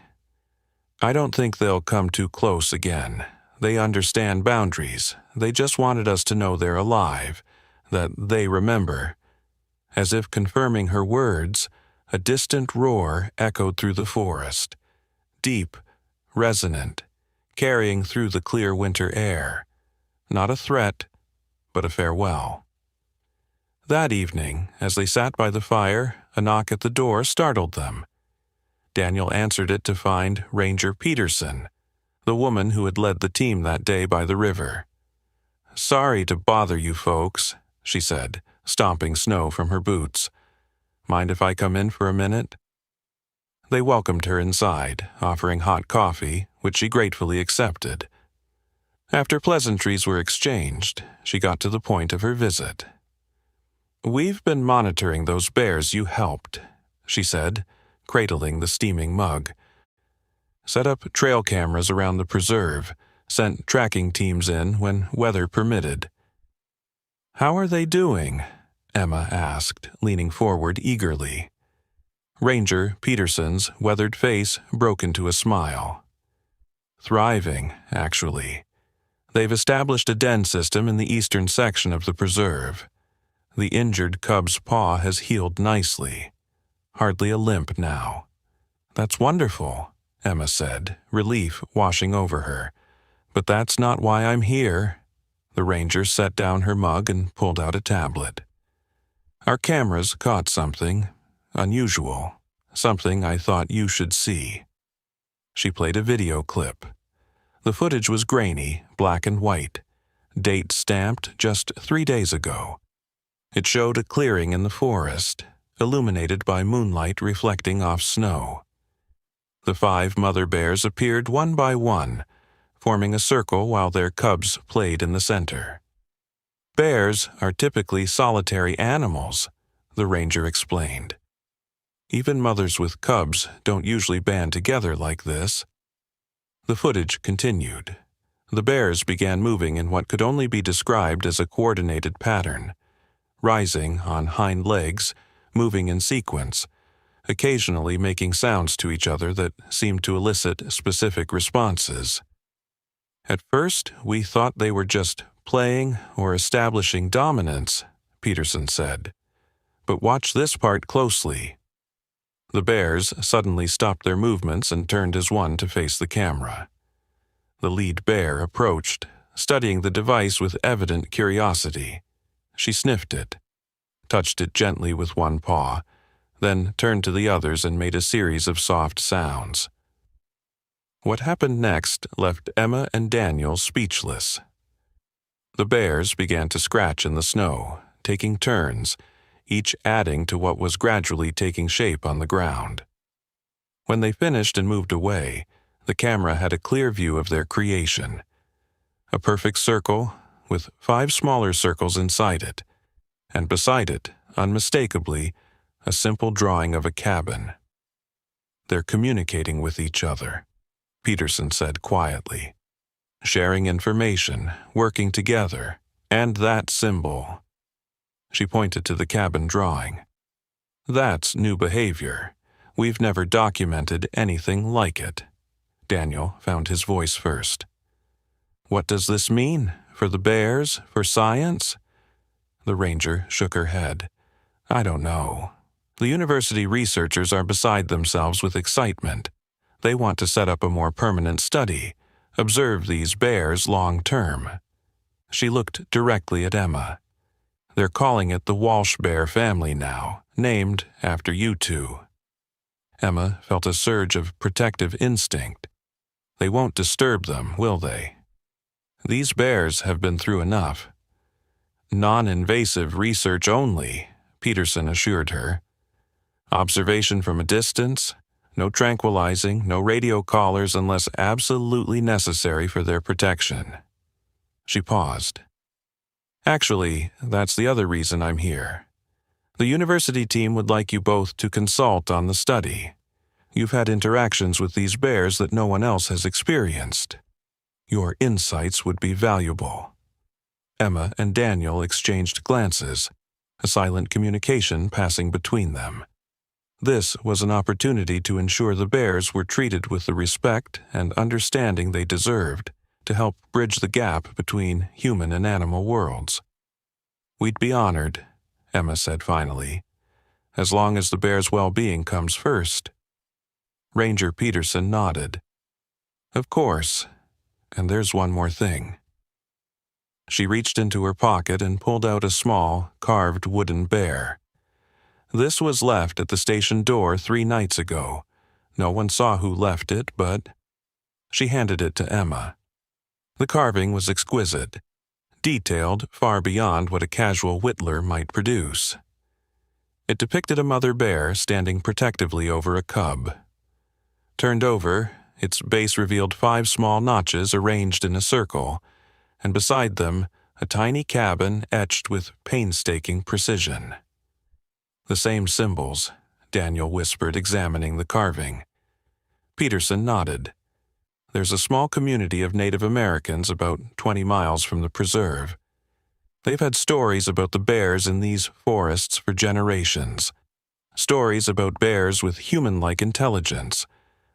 [SPEAKER 1] "I don't think they'll come too close again. They understand boundaries. They just wanted us to know they're alive, that they remember." As if confirming her words, a distant roar echoed through the forest. Deep, resonant, carrying through the clear winter air. Not a threat, but a farewell. That evening, as they sat by the fire, a knock at the door startled them. Daniel answered it to find Ranger Peterson, the woman who had led the team that day by the river. "Sorry to bother you folks," she said, stomping snow from her boots. "Mind if I come in for a minute?" They welcomed her inside, offering hot coffee, which she gratefully accepted. After pleasantries were exchanged, she got to the point of her visit. "We've been monitoring those bears you helped," she said, cradling the steaming mug. "Set up trail cameras around the preserve, sent tracking teams in when weather permitted." "How are they doing?" Emma asked, leaning forward eagerly. Ranger Peterson's weathered face broke into a smile. "Thriving, actually. They've established a den system in the eastern section of the preserve. The injured cub's paw has healed nicely. Hardly a limp now." "That's wonderful," Emma said, relief washing over her. "But that's not why I'm here." The ranger set down her mug and pulled out a tablet. "Our cameras caught something unusual, something I thought you should see." She played a video clip. The footage was grainy, black and white, date stamped just 3 days ago. It showed a clearing in the forest, illuminated by moonlight reflecting off snow. The 5 mother bears appeared one by one, forming a circle while their cubs played in the center. "Bears are typically solitary animals," the ranger explained. "Even mothers with cubs don't usually band together like this." The footage continued. The bears began moving in what could only be described as a coordinated pattern, rising on hind legs, moving in sequence, occasionally making sounds to each other that seemed to elicit specific responses. "At first, we thought they were just playing or establishing dominance," Peterson said. "But watch this part closely." The bears suddenly stopped their movements and turned as one to face the camera. The lead bear approached, studying the device with evident curiosity. She sniffed it, touched it gently with one paw, then turned to the others and made a series of soft sounds. What happened next left Emma and Daniel speechless. The bears began to scratch in the snow, taking turns, each adding to what was gradually taking shape on the ground. When they finished and moved away, the camera had a clear view of their creation. A perfect circle with 5 smaller circles inside it, and beside it, unmistakably, a simple drawing of a cabin. "They're communicating with each other," Peterson said quietly. "Sharing information, working together, and that symbol." She pointed to the cabin drawing. "That's new behavior. We've never documented anything like it." Daniel found his voice first. "What does this mean? For the bears? For science?" The ranger shook her head. "I don't know. The university researchers are beside themselves with excitement. They want to set up a more permanent study, observe these bears long term." She looked directly at Emma. "They're calling it the Walsh bear family now, named after you two." Emma felt a surge of protective instinct. They won't disturb them, will they? These bears have been through enough. "Non-invasive research only," Peterson assured her. "Observation from a distance, no tranquilizing, no radio collars unless absolutely necessary for their protection." She paused. "Actually, that's the other reason I'm here. The university team would like you both to consult on the study. You've had interactions with these bears that no one else has experienced. Your insights would be valuable." Emma and Daniel exchanged glances, a silent communication passing between them. This was an opportunity to ensure the bears were treated with the respect and understanding they deserved, to help bridge the gap between human and animal worlds. "We'd be honored," Emma said finally, "as long as the bear's well-being comes first." Ranger Peterson nodded. "Of course. And there's one more thing." She reached into her pocket and pulled out a small, carved wooden bear. "This was left at the station door 3 nights ago. No one saw who left it, but—" She handed it to Emma. The carving was exquisite, detailed far beyond what a casual whittler might produce. It depicted a mother bear standing protectively over a cub. Turned over, its base revealed 5 small notches arranged in a circle, and beside them, a tiny cabin etched with painstaking precision. "The same symbols," Daniel whispered, examining the carving. Peterson nodded. "There's a small community of Native Americans about 20 miles from the preserve. They've had stories about the bears in these forests for generations. Stories about bears with human-like intelligence.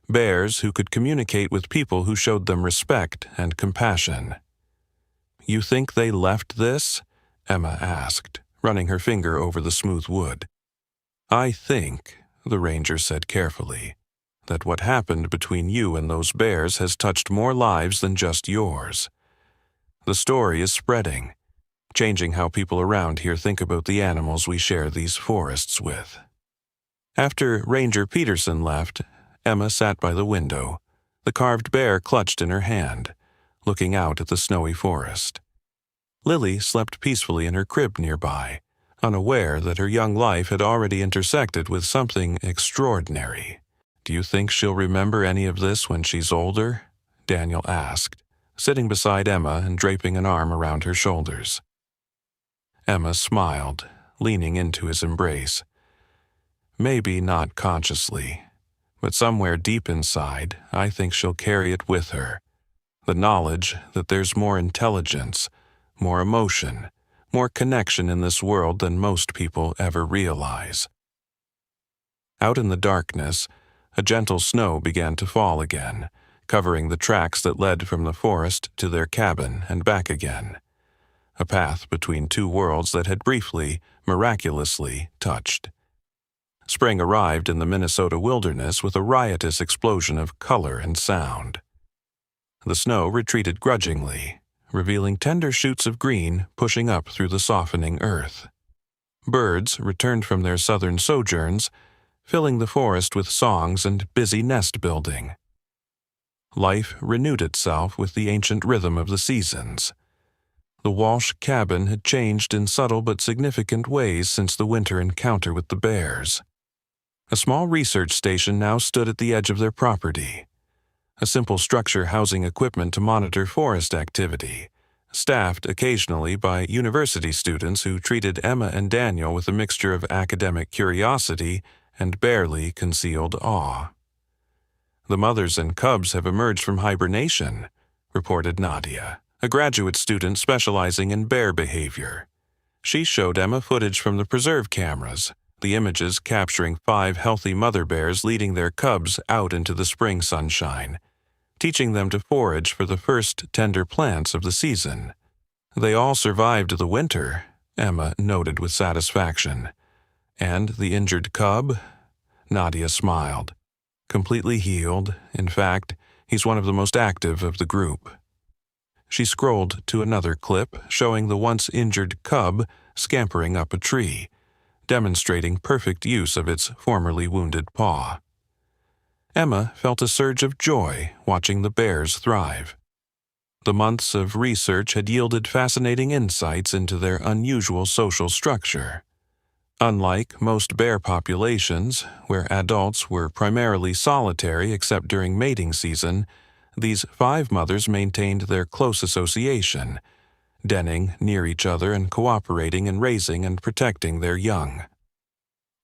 [SPEAKER 1] Bears who could communicate with people who showed them respect and compassion." "You think they left this?" Emma asked, running her finger over the smooth wood. "I think," the ranger said carefully, "that what happened between you and those bears has touched more lives than just yours. The story is spreading, changing how people around here think about the animals we share these forests with." After Ranger Peterson left, Emma sat by the window, the carved bear clutched in her hand, looking out at the snowy forest. Lily slept peacefully in her crib nearby, unaware that her young life had already intersected with something extraordinary. "Do you think she'll remember any of this when she's older?" Daniel asked, sitting beside Emma and draping an arm around her shoulders. Emma smiled, leaning into his embrace. "Maybe not consciously, but somewhere deep inside, I think she'll carry it with her. The knowledge that there's more intelligence, more emotion, more connection in this world than most people ever realize." Out in the darkness, a gentle snow began to fall again, covering the tracks that led from the forest to their cabin and back again. A path between two worlds that had briefly, miraculously, touched. Spring arrived in the Minnesota wilderness with a riotous explosion of color and sound. The snow retreated grudgingly, revealing tender shoots of green pushing up through the softening earth. Birds returned from their southern sojourns, filling the forest with songs and busy nest building. Life renewed itself with the ancient rhythm of the seasons. The Walsh cabin had changed in subtle but significant ways since the winter encounter with the bears. A small research station now stood at the edge of their property. A simple structure housing equipment to monitor forest activity, staffed occasionally by university students who treated Emma and Daniel with a mixture of academic curiosity and barely concealed awe. "The mothers and cubs have emerged from hibernation," reported Nadia, a graduate student specializing in bear behavior. She showed Emma footage from the preserve cameras, the images capturing 5 healthy mother bears leading their cubs out into the spring sunshine, teaching them to forage for the first tender plants of the season. "They all survived the winter," Emma noted with satisfaction. "And the injured cub?" Nadia smiled. "Completely healed. In fact, he's one of the most active of the group." She scrolled to another clip showing the once injured cub scampering up a tree, demonstrating perfect use of its formerly wounded paw. Emma felt a surge of joy watching the bears thrive. The months of research had yielded fascinating insights into their unusual social structure. Unlike most bear populations, where adults were primarily solitary except during mating season, these 5 mothers maintained their close association, denning near each other and cooperating in raising and protecting their young.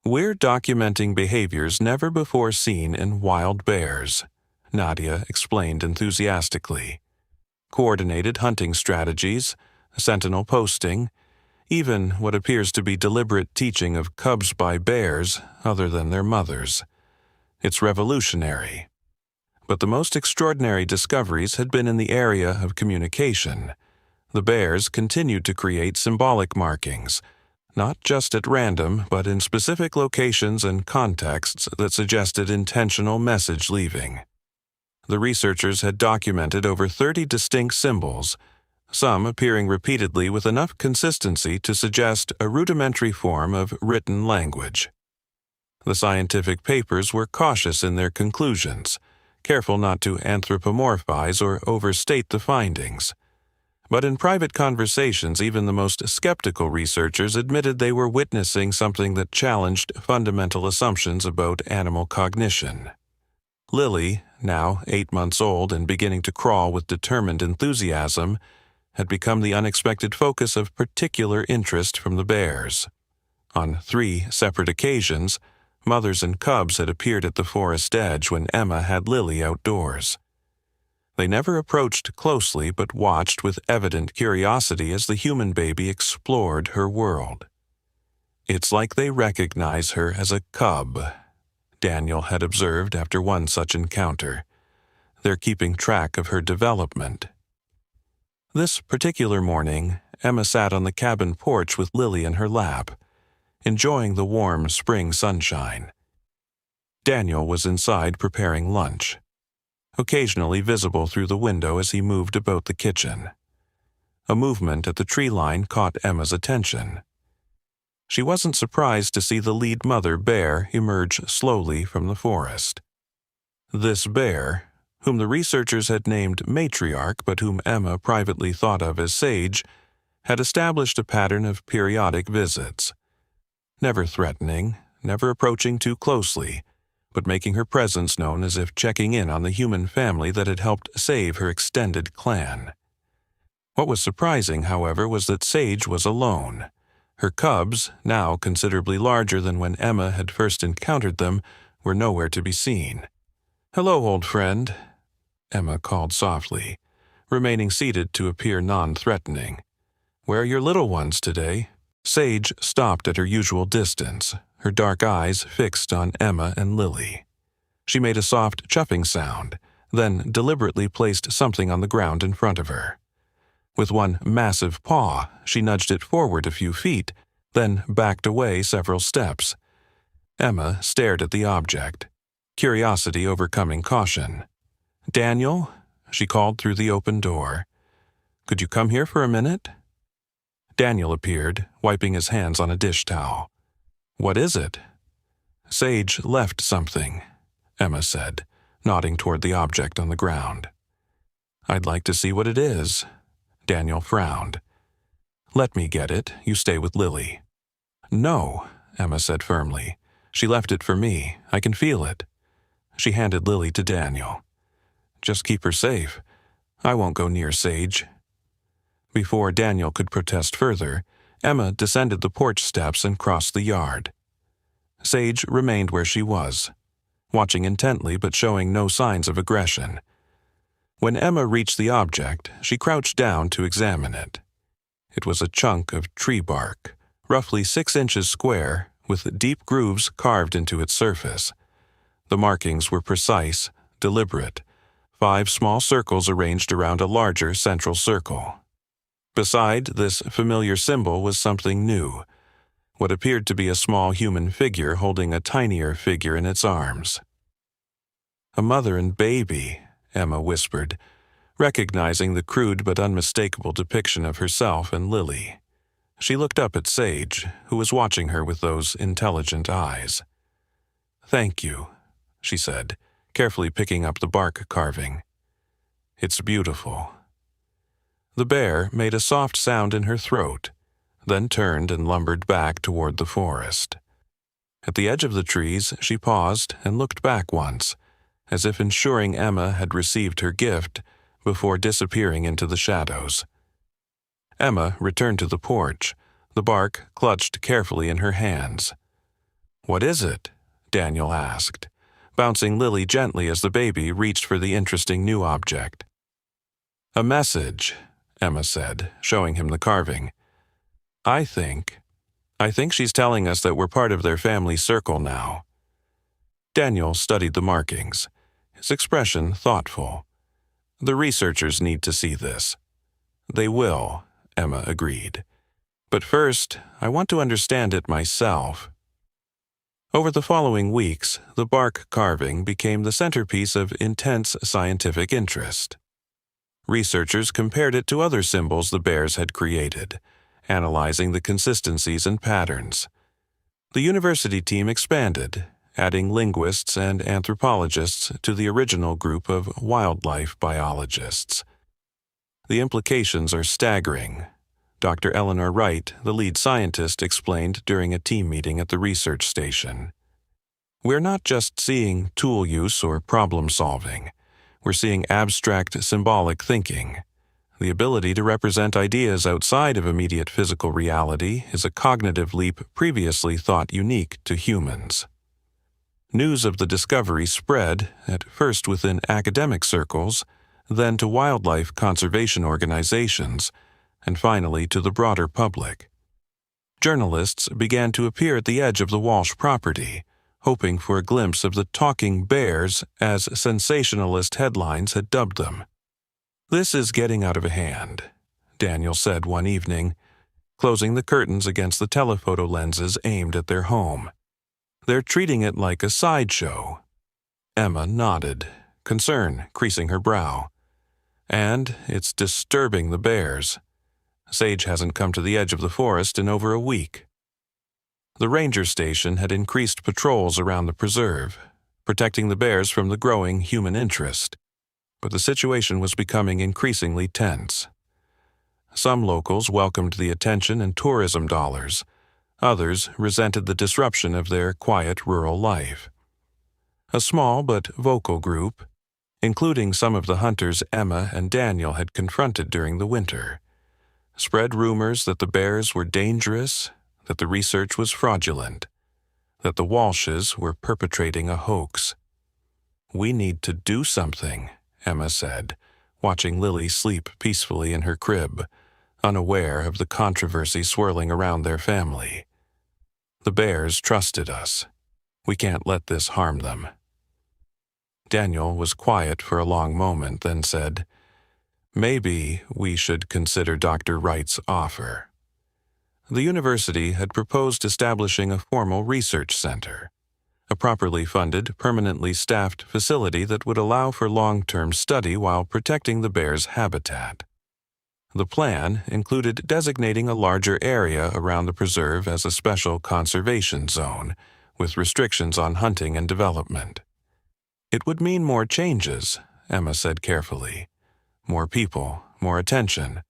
[SPEAKER 1] "We're documenting behaviors never before seen in wild bears," Nadia explained enthusiastically. "Coordinated hunting strategies, sentinel posting, even what appears to be deliberate teaching of cubs by bears other than their mothers. It's revolutionary. But the most extraordinary discoveries had been in the area of communication. The bears continued to create symbolic markings, not just at random, but in specific locations and contexts that suggested intentional message leaving. The researchers had documented over 30 distinct symbols, some appearing repeatedly with enough consistency to suggest a rudimentary form of written language. The scientific papers were cautious in their conclusions, careful not to anthropomorphize or overstate the findings. But in private conversations, even the most skeptical researchers admitted they were witnessing something that challenged fundamental assumptions about animal cognition. Lily, now 8 months old and beginning to crawl with determined enthusiasm, had become the unexpected focus of particular interest from the bears. On 3 separate occasions, mothers and cubs had appeared at the forest edge when Emma had Lily outdoors. They never approached closely but watched with evident curiosity as the human baby explored her world. "It's like they recognize her as a cub," Daniel had observed after one such encounter. "They're keeping track of her development." This particular morning, Emma sat on the cabin porch with Lily in her lap, enjoying the warm spring sunshine. Daniel was inside preparing lunch, occasionally visible through the window as he moved about the kitchen. A movement at the tree line caught Emma's attention. She wasn't surprised to see the lead mother bear emerge slowly from the forest. This bear, whom the researchers had named Matriarch but whom Emma privately thought of as Sage, had established a pattern of periodic visits. Never threatening, never approaching too closely, but making her presence known as if checking in on the human family that had helped save her extended clan. What was surprising, however, was that Sage was alone. Her cubs, now considerably larger than when Emma had first encountered them, were nowhere to be seen. "Hello, old friend," Emma called softly, remaining seated to appear non-threatening. "Where are your little ones today?" Sage stopped at her usual distance, her dark eyes fixed on Emma and Lily. She made a soft chuffing sound, then deliberately placed something on the ground in front of her. With one massive paw, she nudged it forward a few feet, then backed away several steps. Emma stared at the object, curiosity overcoming caution. "Daniel," she called through the open door. "Could you come here for a minute?" Daniel appeared, wiping his hands on a dish towel. "What is it?" "Sage left something," Emma said, nodding toward the object on the ground. "I'd like to see what it is." Daniel frowned. "Let me get it. You stay with Lily." "No," Emma said firmly. "She left it for me. I can feel it." She handed Lily to Daniel. "Just keep her safe. I won't go near Sage." Before Daniel could protest further, Emma descended the porch steps and crossed the yard. Sage remained where she was, watching intently but showing no signs of aggression. When Emma reached the object, she crouched down to examine it. It was a chunk of tree bark, roughly 6 inches square, with deep grooves carved into its surface. The markings were precise, deliberate, 5 small circles arranged around a larger central circle. Beside this familiar symbol was something new, what appeared to be a small human figure holding a tinier figure in its arms. "A mother and baby," Emma whispered, recognizing the crude but unmistakable depiction of herself and Lily. She looked up at Sage, who was watching her with those intelligent eyes. "Thank you," she said, carefully picking up the bark carving. "It's beautiful." The bear made a soft sound in her throat, then turned and lumbered back toward the forest. At the edge of the trees, she paused and looked back once, as if ensuring Emma had received her gift before disappearing into the shadows. Emma returned to the porch, the bark clutched carefully in her hands. "What is it?" Daniel asked, bouncing Lily gently as the baby reached for the interesting new object. "A message," Emma said, showing him the carving. I think she's telling us that we're part of their family circle now." Daniel studied the markings, his expression thoughtful. "The researchers need to see this." "They will," Emma agreed. "But first, I want to understand it myself." Over the following weeks, the bark carving became the centerpiece of intense scientific interest. Researchers compared it to other symbols the bears had created, analyzing the consistencies and patterns. The university team expanded, adding linguists and anthropologists to the original group of wildlife biologists. "The implications are staggering," Dr. Eleanor Wright, the lead scientist, explained during a team meeting at the research station. "We're not just seeing tool use or problem solving. We're seeing abstract symbolic thinking. The ability to represent ideas outside of immediate physical reality is a cognitive leap previously thought unique to humans. News of the discovery spread, at first within academic circles, then to wildlife conservation organizations, and finally to the broader public. Journalists began to appear at the edge of the Walsh property, hoping for a glimpse of the talking bears, as sensationalist headlines had dubbed them. "This is getting out of hand," Daniel said one evening, closing the curtains against the telephoto lenses aimed at their home. "They're treating it like a sideshow." Emma nodded, concern creasing her brow. "And it's disturbing the bears. Sage hasn't come to the edge of the forest in over a week." The ranger station had increased patrols around the preserve, protecting the bears from the growing human interest. But the situation was becoming increasingly tense. Some locals welcomed the attention and tourism dollars. Others resented the disruption of their quiet rural life. A small but vocal group, including some of the hunters Emma and Daniel had confronted during the winter, spread rumors that the bears were dangerous, that the research was fraudulent, that the Walshes were perpetrating a hoax. "We need to do something," Emma said, watching Lily sleep peacefully in her crib, unaware of the controversy swirling around their family. "The bears trusted us. We can't let this harm them." Daniel was quiet for a long moment, then said, "Maybe we should consider Dr. Wright's offer." The university had proposed establishing a formal research center, a properly funded, permanently staffed facility that would allow for long-term study while protecting the bears' habitat. The plan included designating a larger area around the preserve as a special conservation zone, with restrictions on hunting and development. "It would mean more changes," Emma said carefully. "More people, more attention.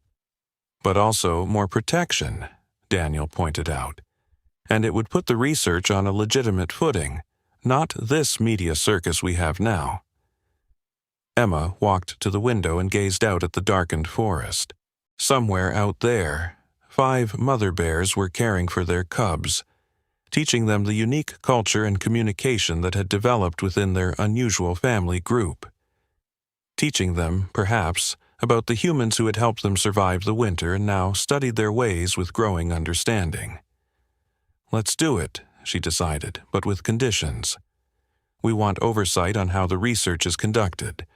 [SPEAKER 1] But also more protection," Daniel pointed out. "And it would put the research on a legitimate footing, not this media circus we have now." Emma walked to the window and gazed out at the darkened forest. Somewhere out there, 5 mother bears were caring for their cubs, teaching them the unique culture and communication that had developed within their unusual family group. Teaching them, perhaps, about the humans who had helped them survive the winter and now studied their ways with growing understanding. "Let's do it," she decided, "but with conditions. We want oversight on how the research is conducted.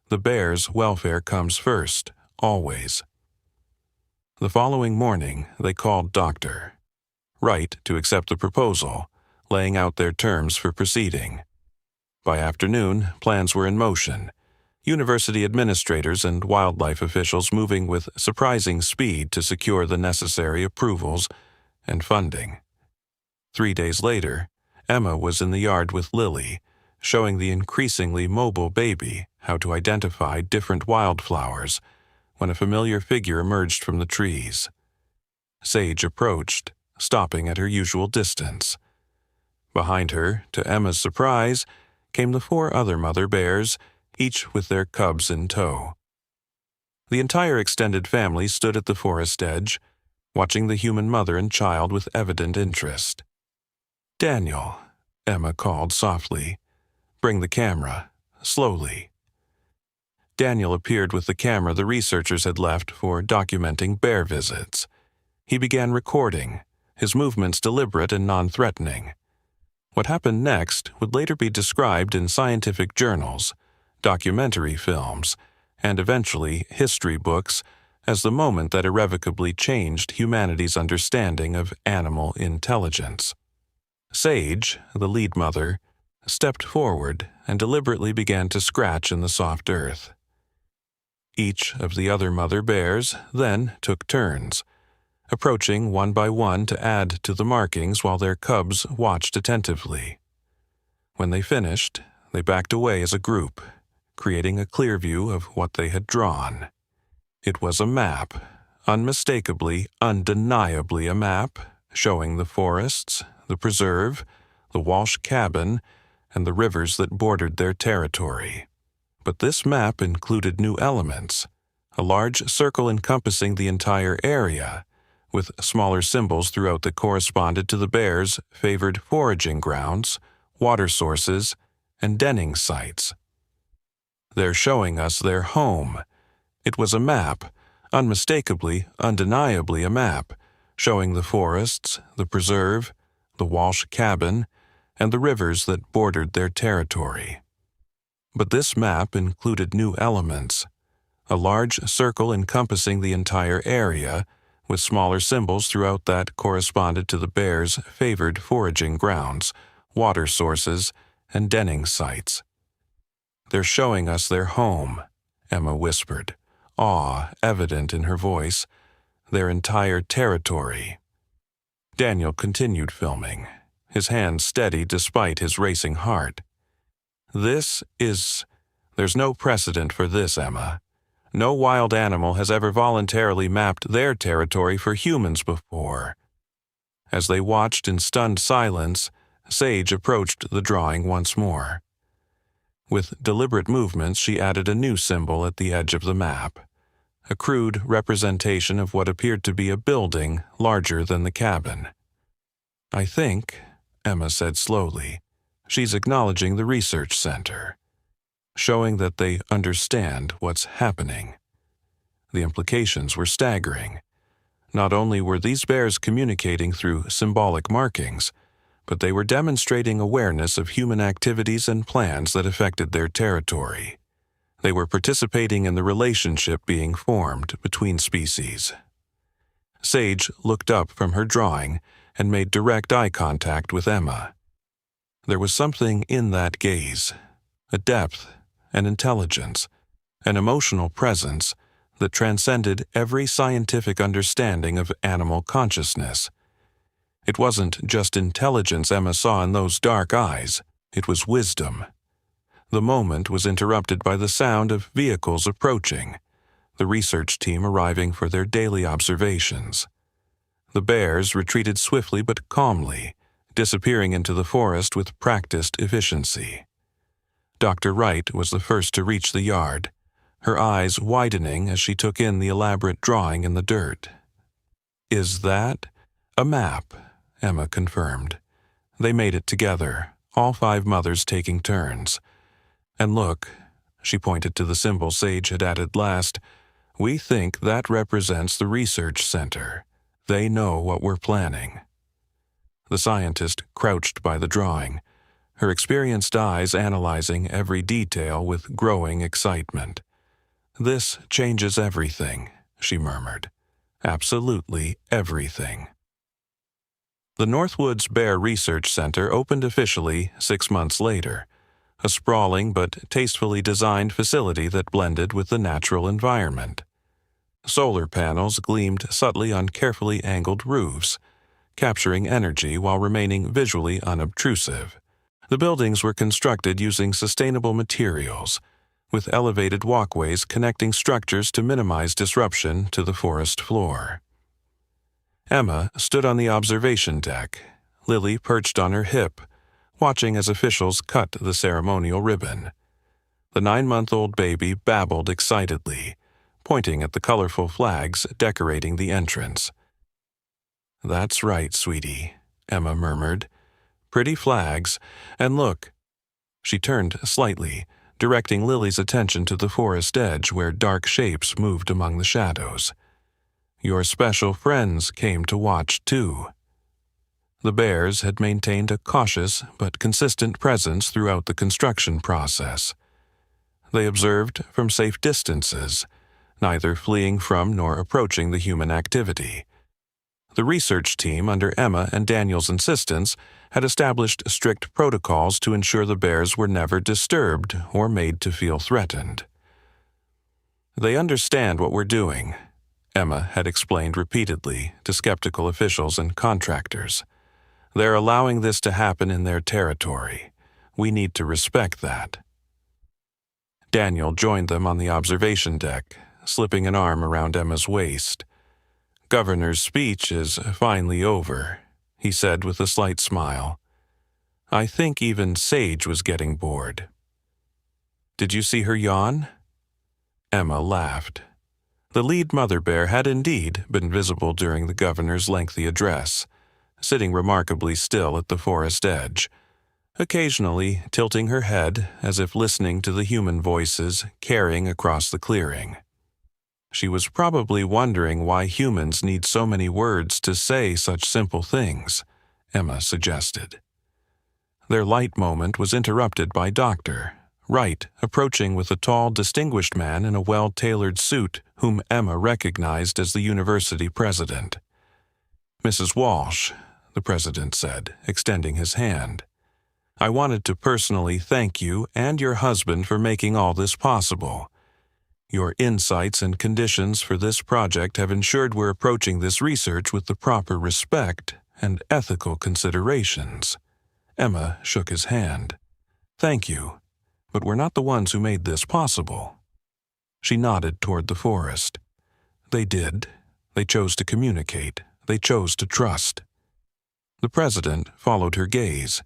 [SPEAKER 1] The bears' welfare comes first, always." The following morning, they called Dr. Wright to accept the proposal, laying out their terms for proceeding. By afternoon, plans were in motion, university administrators and wildlife officials moving with surprising speed to secure the necessary approvals and funding. 3 days later, Emma was in the yard with Lily, showing the increasingly mobile baby how to identify different wildflowers, when a familiar figure emerged from the trees. Sage approached, stopping at her usual distance. Behind her, to Emma's surprise, came the 4 other mother bears, each with their cubs in tow. The entire extended family stood at the forest edge, watching the human mother and child with evident interest. "Daniel," Emma called softly, "bring the camera, slowly." Daniel appeared with the camera the researchers had left for documenting bear visits. He began recording, his movements deliberate and non-threatening. What happened next would later be described in scientific journals, documentary films, and eventually history books as the moment that irrevocably changed humanity's understanding of animal intelligence. Sage, the lead mother, stepped forward and deliberately began to scratch in the soft earth. Each of the other mother bears then took turns, approaching one by one to add to the markings while their cubs watched attentively. When they finished, they backed away as a group, creating a clear view of what they had drawn. It was a map, unmistakably, undeniably a map, showing the forests, the preserve, the Walsh cabin, and the rivers that bordered their territory. But this map included new elements, a large circle encompassing the entire area, with smaller symbols throughout that corresponded to the bears' favored foraging grounds, water sources, and denning sites. "They're showing us their home." It was a map, unmistakably, undeniably a map, showing the forests, the preserve, the Walsh cabin, and the rivers that bordered their territory. But this map included new elements: a large circle encompassing the entire area, with smaller symbols throughout that corresponded to the bears' favored foraging grounds, water sources, and denning sites. "They're showing us their home," Emma whispered, awe evident in her voice, "their entire territory." Daniel continued filming, his hands steady despite his racing heart. There's no precedent for this, Emma. No wild animal has ever voluntarily mapped their territory for humans before." As they watched in stunned silence, Sage approached the drawing once more. With deliberate movements, she added a new symbol at the edge of the map, a crude representation of what appeared to be a building larger than the cabin. "I think," Emma said slowly, "she's acknowledging the research center, showing that they understand what's happening." The implications were staggering. Not only were these bears communicating through symbolic markings, but they were demonstrating awareness of human activities and plans that affected their territory. They were participating in the relationship being formed between species. Sage looked up from her drawing and made direct eye contact with Emma. There was something in that gaze, a depth, an intelligence, an emotional presence that transcended every scientific understanding of animal consciousness. It wasn't just intelligence Emma saw in those dark eyes, it was wisdom. The moment was interrupted by the sound of vehicles approaching, the research team arriving for their daily observations. The bears retreated swiftly but calmly, disappearing into the forest with practiced efficiency. Dr. Wright was the first to reach the yard, her eyes widening as she took in the elaborate drawing in the dirt. "Is that a map?" Emma confirmed. They made it together, all 5 mothers taking turns. "And look," she pointed to the symbol Sage had added last, "we think that represents the research center. They know what we're planning." The scientist crouched by the drawing, her experienced eyes analyzing every detail with growing excitement. "This changes everything," she murmured. "Absolutely everything." The Northwoods Bear Research Center opened officially 6 months later, a sprawling but tastefully designed facility that blended with the natural environment. Solar panels gleamed subtly on carefully angled roofs, capturing energy while remaining visually unobtrusive. The buildings were constructed using sustainable materials, with elevated walkways connecting structures to minimize disruption to the forest floor. Emma stood on the observation deck, Lily perched on her hip, watching as officials cut the ceremonial ribbon. The 9-month-old baby babbled excitedly, pointing at the colorful flags decorating the entrance. "That's right, sweetie," Emma murmured. "Pretty flags, and look." She turned slightly, directing Lily's attention to the forest edge where dark shapes moved among the shadows. "Your special friends came to watch, too." The bears had maintained a cautious but consistent presence throughout the construction process. They observed from safe distances, neither fleeing from nor approaching the human activity. The research team, under Emma and Daniel's insistence, had established strict protocols to ensure the bears were never disturbed or made to feel threatened. "They understand what we're doing," Emma had explained repeatedly to skeptical officials and contractors. "They're allowing this to happen in their territory. We need to respect that." Daniel joined them on the observation deck, slipping an arm around Emma's waist. "Governor's speech is finally over," he said with a slight smile. "I think even Sage was getting bored." "Did you see her yawn?" Emma laughed. The lead mother bear had indeed been visible during the governor's lengthy address, sitting remarkably still at the forest edge, occasionally tilting her head as if listening to the human voices carrying across the clearing. She was probably wondering why humans need so many words to say such simple things, Emma suggested. Their light moment was interrupted by Dr. Wright approaching with a tall, distinguished man in a well-tailored suit whom Emma recognized as the university president. "Mrs. Walsh," the president said, extending his hand, "I wanted to personally thank you and your husband for making all this possible. Your insights and conditions for this project have ensured we're approaching this research with the proper respect and ethical considerations." Emma shook his hand. "Thank you, but we're not the ones who made this possible." She nodded toward the forest. "They did. They chose to communicate. They chose to trust." The president followed her gaze,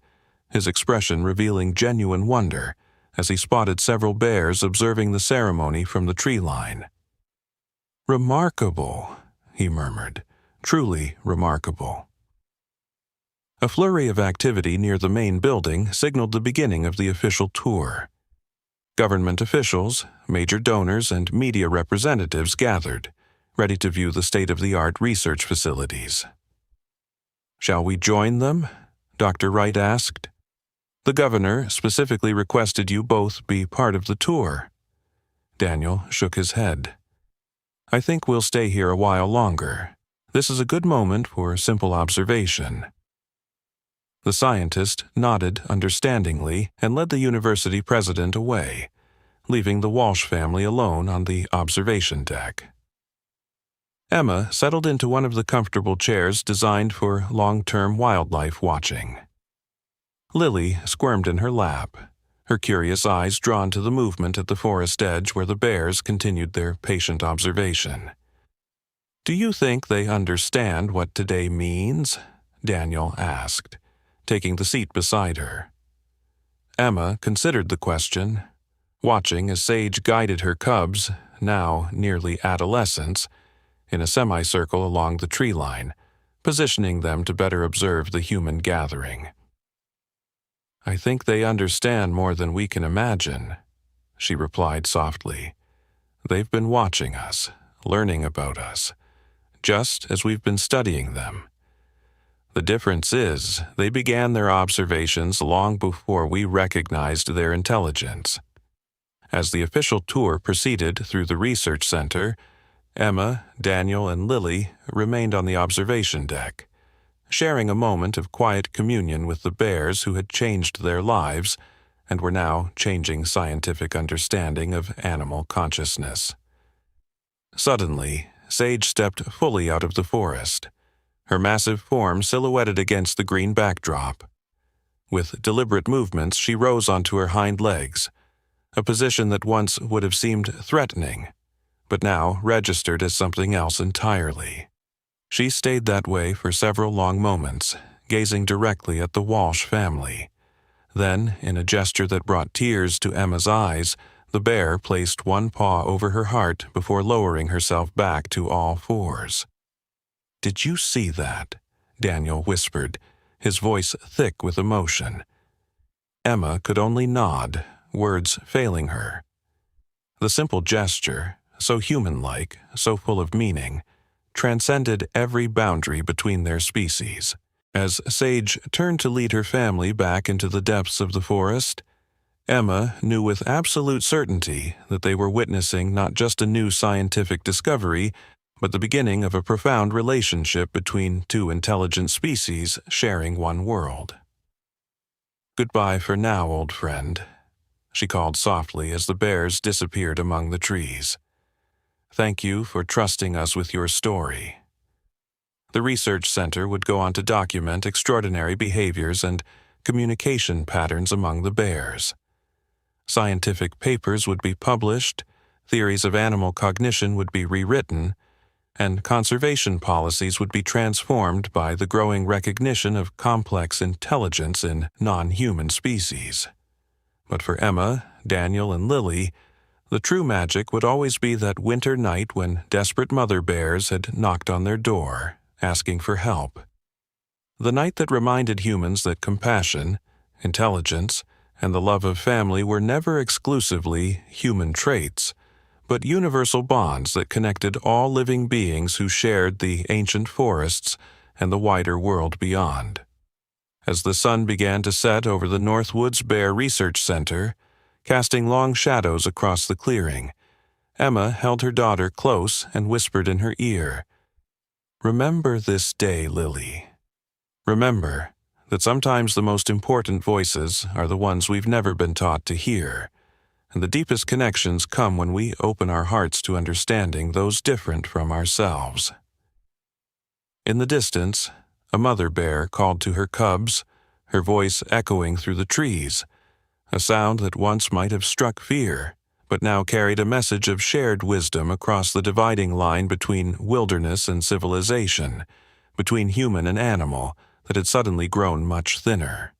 [SPEAKER 1] his expression revealing genuine wonder as he spotted several bears observing the ceremony from the tree line. "Remarkable," he murmured. "Truly remarkable." A flurry of activity near the main building signaled the beginning of the official tour. Government officials, major donors, and media representatives gathered, ready to view the state-of-the-art research facilities. "Shall we join them?" Dr. Wright asked. "The governor specifically requested you both be part of the tour." Daniel shook his head. "I think we'll stay here a while longer. This is a good moment for simple observation." The scientist nodded understandingly and led the university president away, leaving the Walsh family alone on the observation deck. Emma settled into one of the comfortable chairs designed for long-term wildlife watching. Lily squirmed in her lap, her curious eyes drawn to the movement at the forest edge where the bears continued their patient observation. "Do you think they understand what today means?" Daniel asked, taking the seat beside her. Emma considered the question, watching as Sage guided her cubs, now nearly adolescents, in a semicircle along the tree line, positioning them to better observe the human gathering. "I think they understand more than we can imagine," she replied softly. "They've been watching us, learning about us, just as we've been studying them. The difference is, they began their observations long before we recognized their intelligence." As the official tour proceeded through the research center, Emma, Daniel, and Lily remained on the observation deck, sharing a moment of quiet communion with the bears who had changed their lives and were now changing scientific understanding of animal consciousness. Suddenly, Sage stepped fully out of the forest, her massive form silhouetted against the green backdrop. With deliberate movements, she rose onto her hind legs, a position that once would have seemed threatening, but now registered as something else entirely. She stayed that way for several long moments, gazing directly at the Walsh family. Then, in a gesture that brought tears to Emma's eyes, the bear placed one paw over her heart before lowering herself back to all fours. "Did you see that?" Daniel whispered, his voice thick with emotion. Emma could only nod, words failing her. The simple gesture, so human-like, so full of meaning, transcended every boundary between their species. As Sage turned to lead her family back into the depths of the forest, Emma knew with absolute certainty that they were witnessing not just a new scientific discovery, but the beginning of a profound relationship between two intelligent species sharing one world. "Goodbye for now, old friend," she called softly as the bears disappeared among the trees. "Thank you for trusting us with your story." The research center would go on to document extraordinary behaviors and communication patterns among the bears. Scientific papers would be published, theories of animal cognition would be rewritten, and conservation policies would be transformed by the growing recognition of complex intelligence in non-human species. But for Emma, Daniel, and Lily, The true magic would always be that winter night when desperate mother bears had knocked on their door, asking for help. The night that reminded humans that compassion, intelligence, and the love of family were never exclusively human traits, but universal bonds that connected all living beings who shared the ancient forests and the wider world beyond. As the sun began to set over the Northwoods Bear Research Center, casting long shadows across the clearing, Emma held her daughter close and whispered in her ear, "Remember this day, Lily. Remember that sometimes the most important voices are the ones we've never been taught to hear, and the deepest connections come when we open our hearts to understanding those different from ourselves." In the distance, a mother bear called to her cubs, her voice echoing through the trees, a sound that once might have struck fear, but now carried a message of shared wisdom across the dividing line between wilderness and civilization, between human and animal, that had suddenly grown much thinner.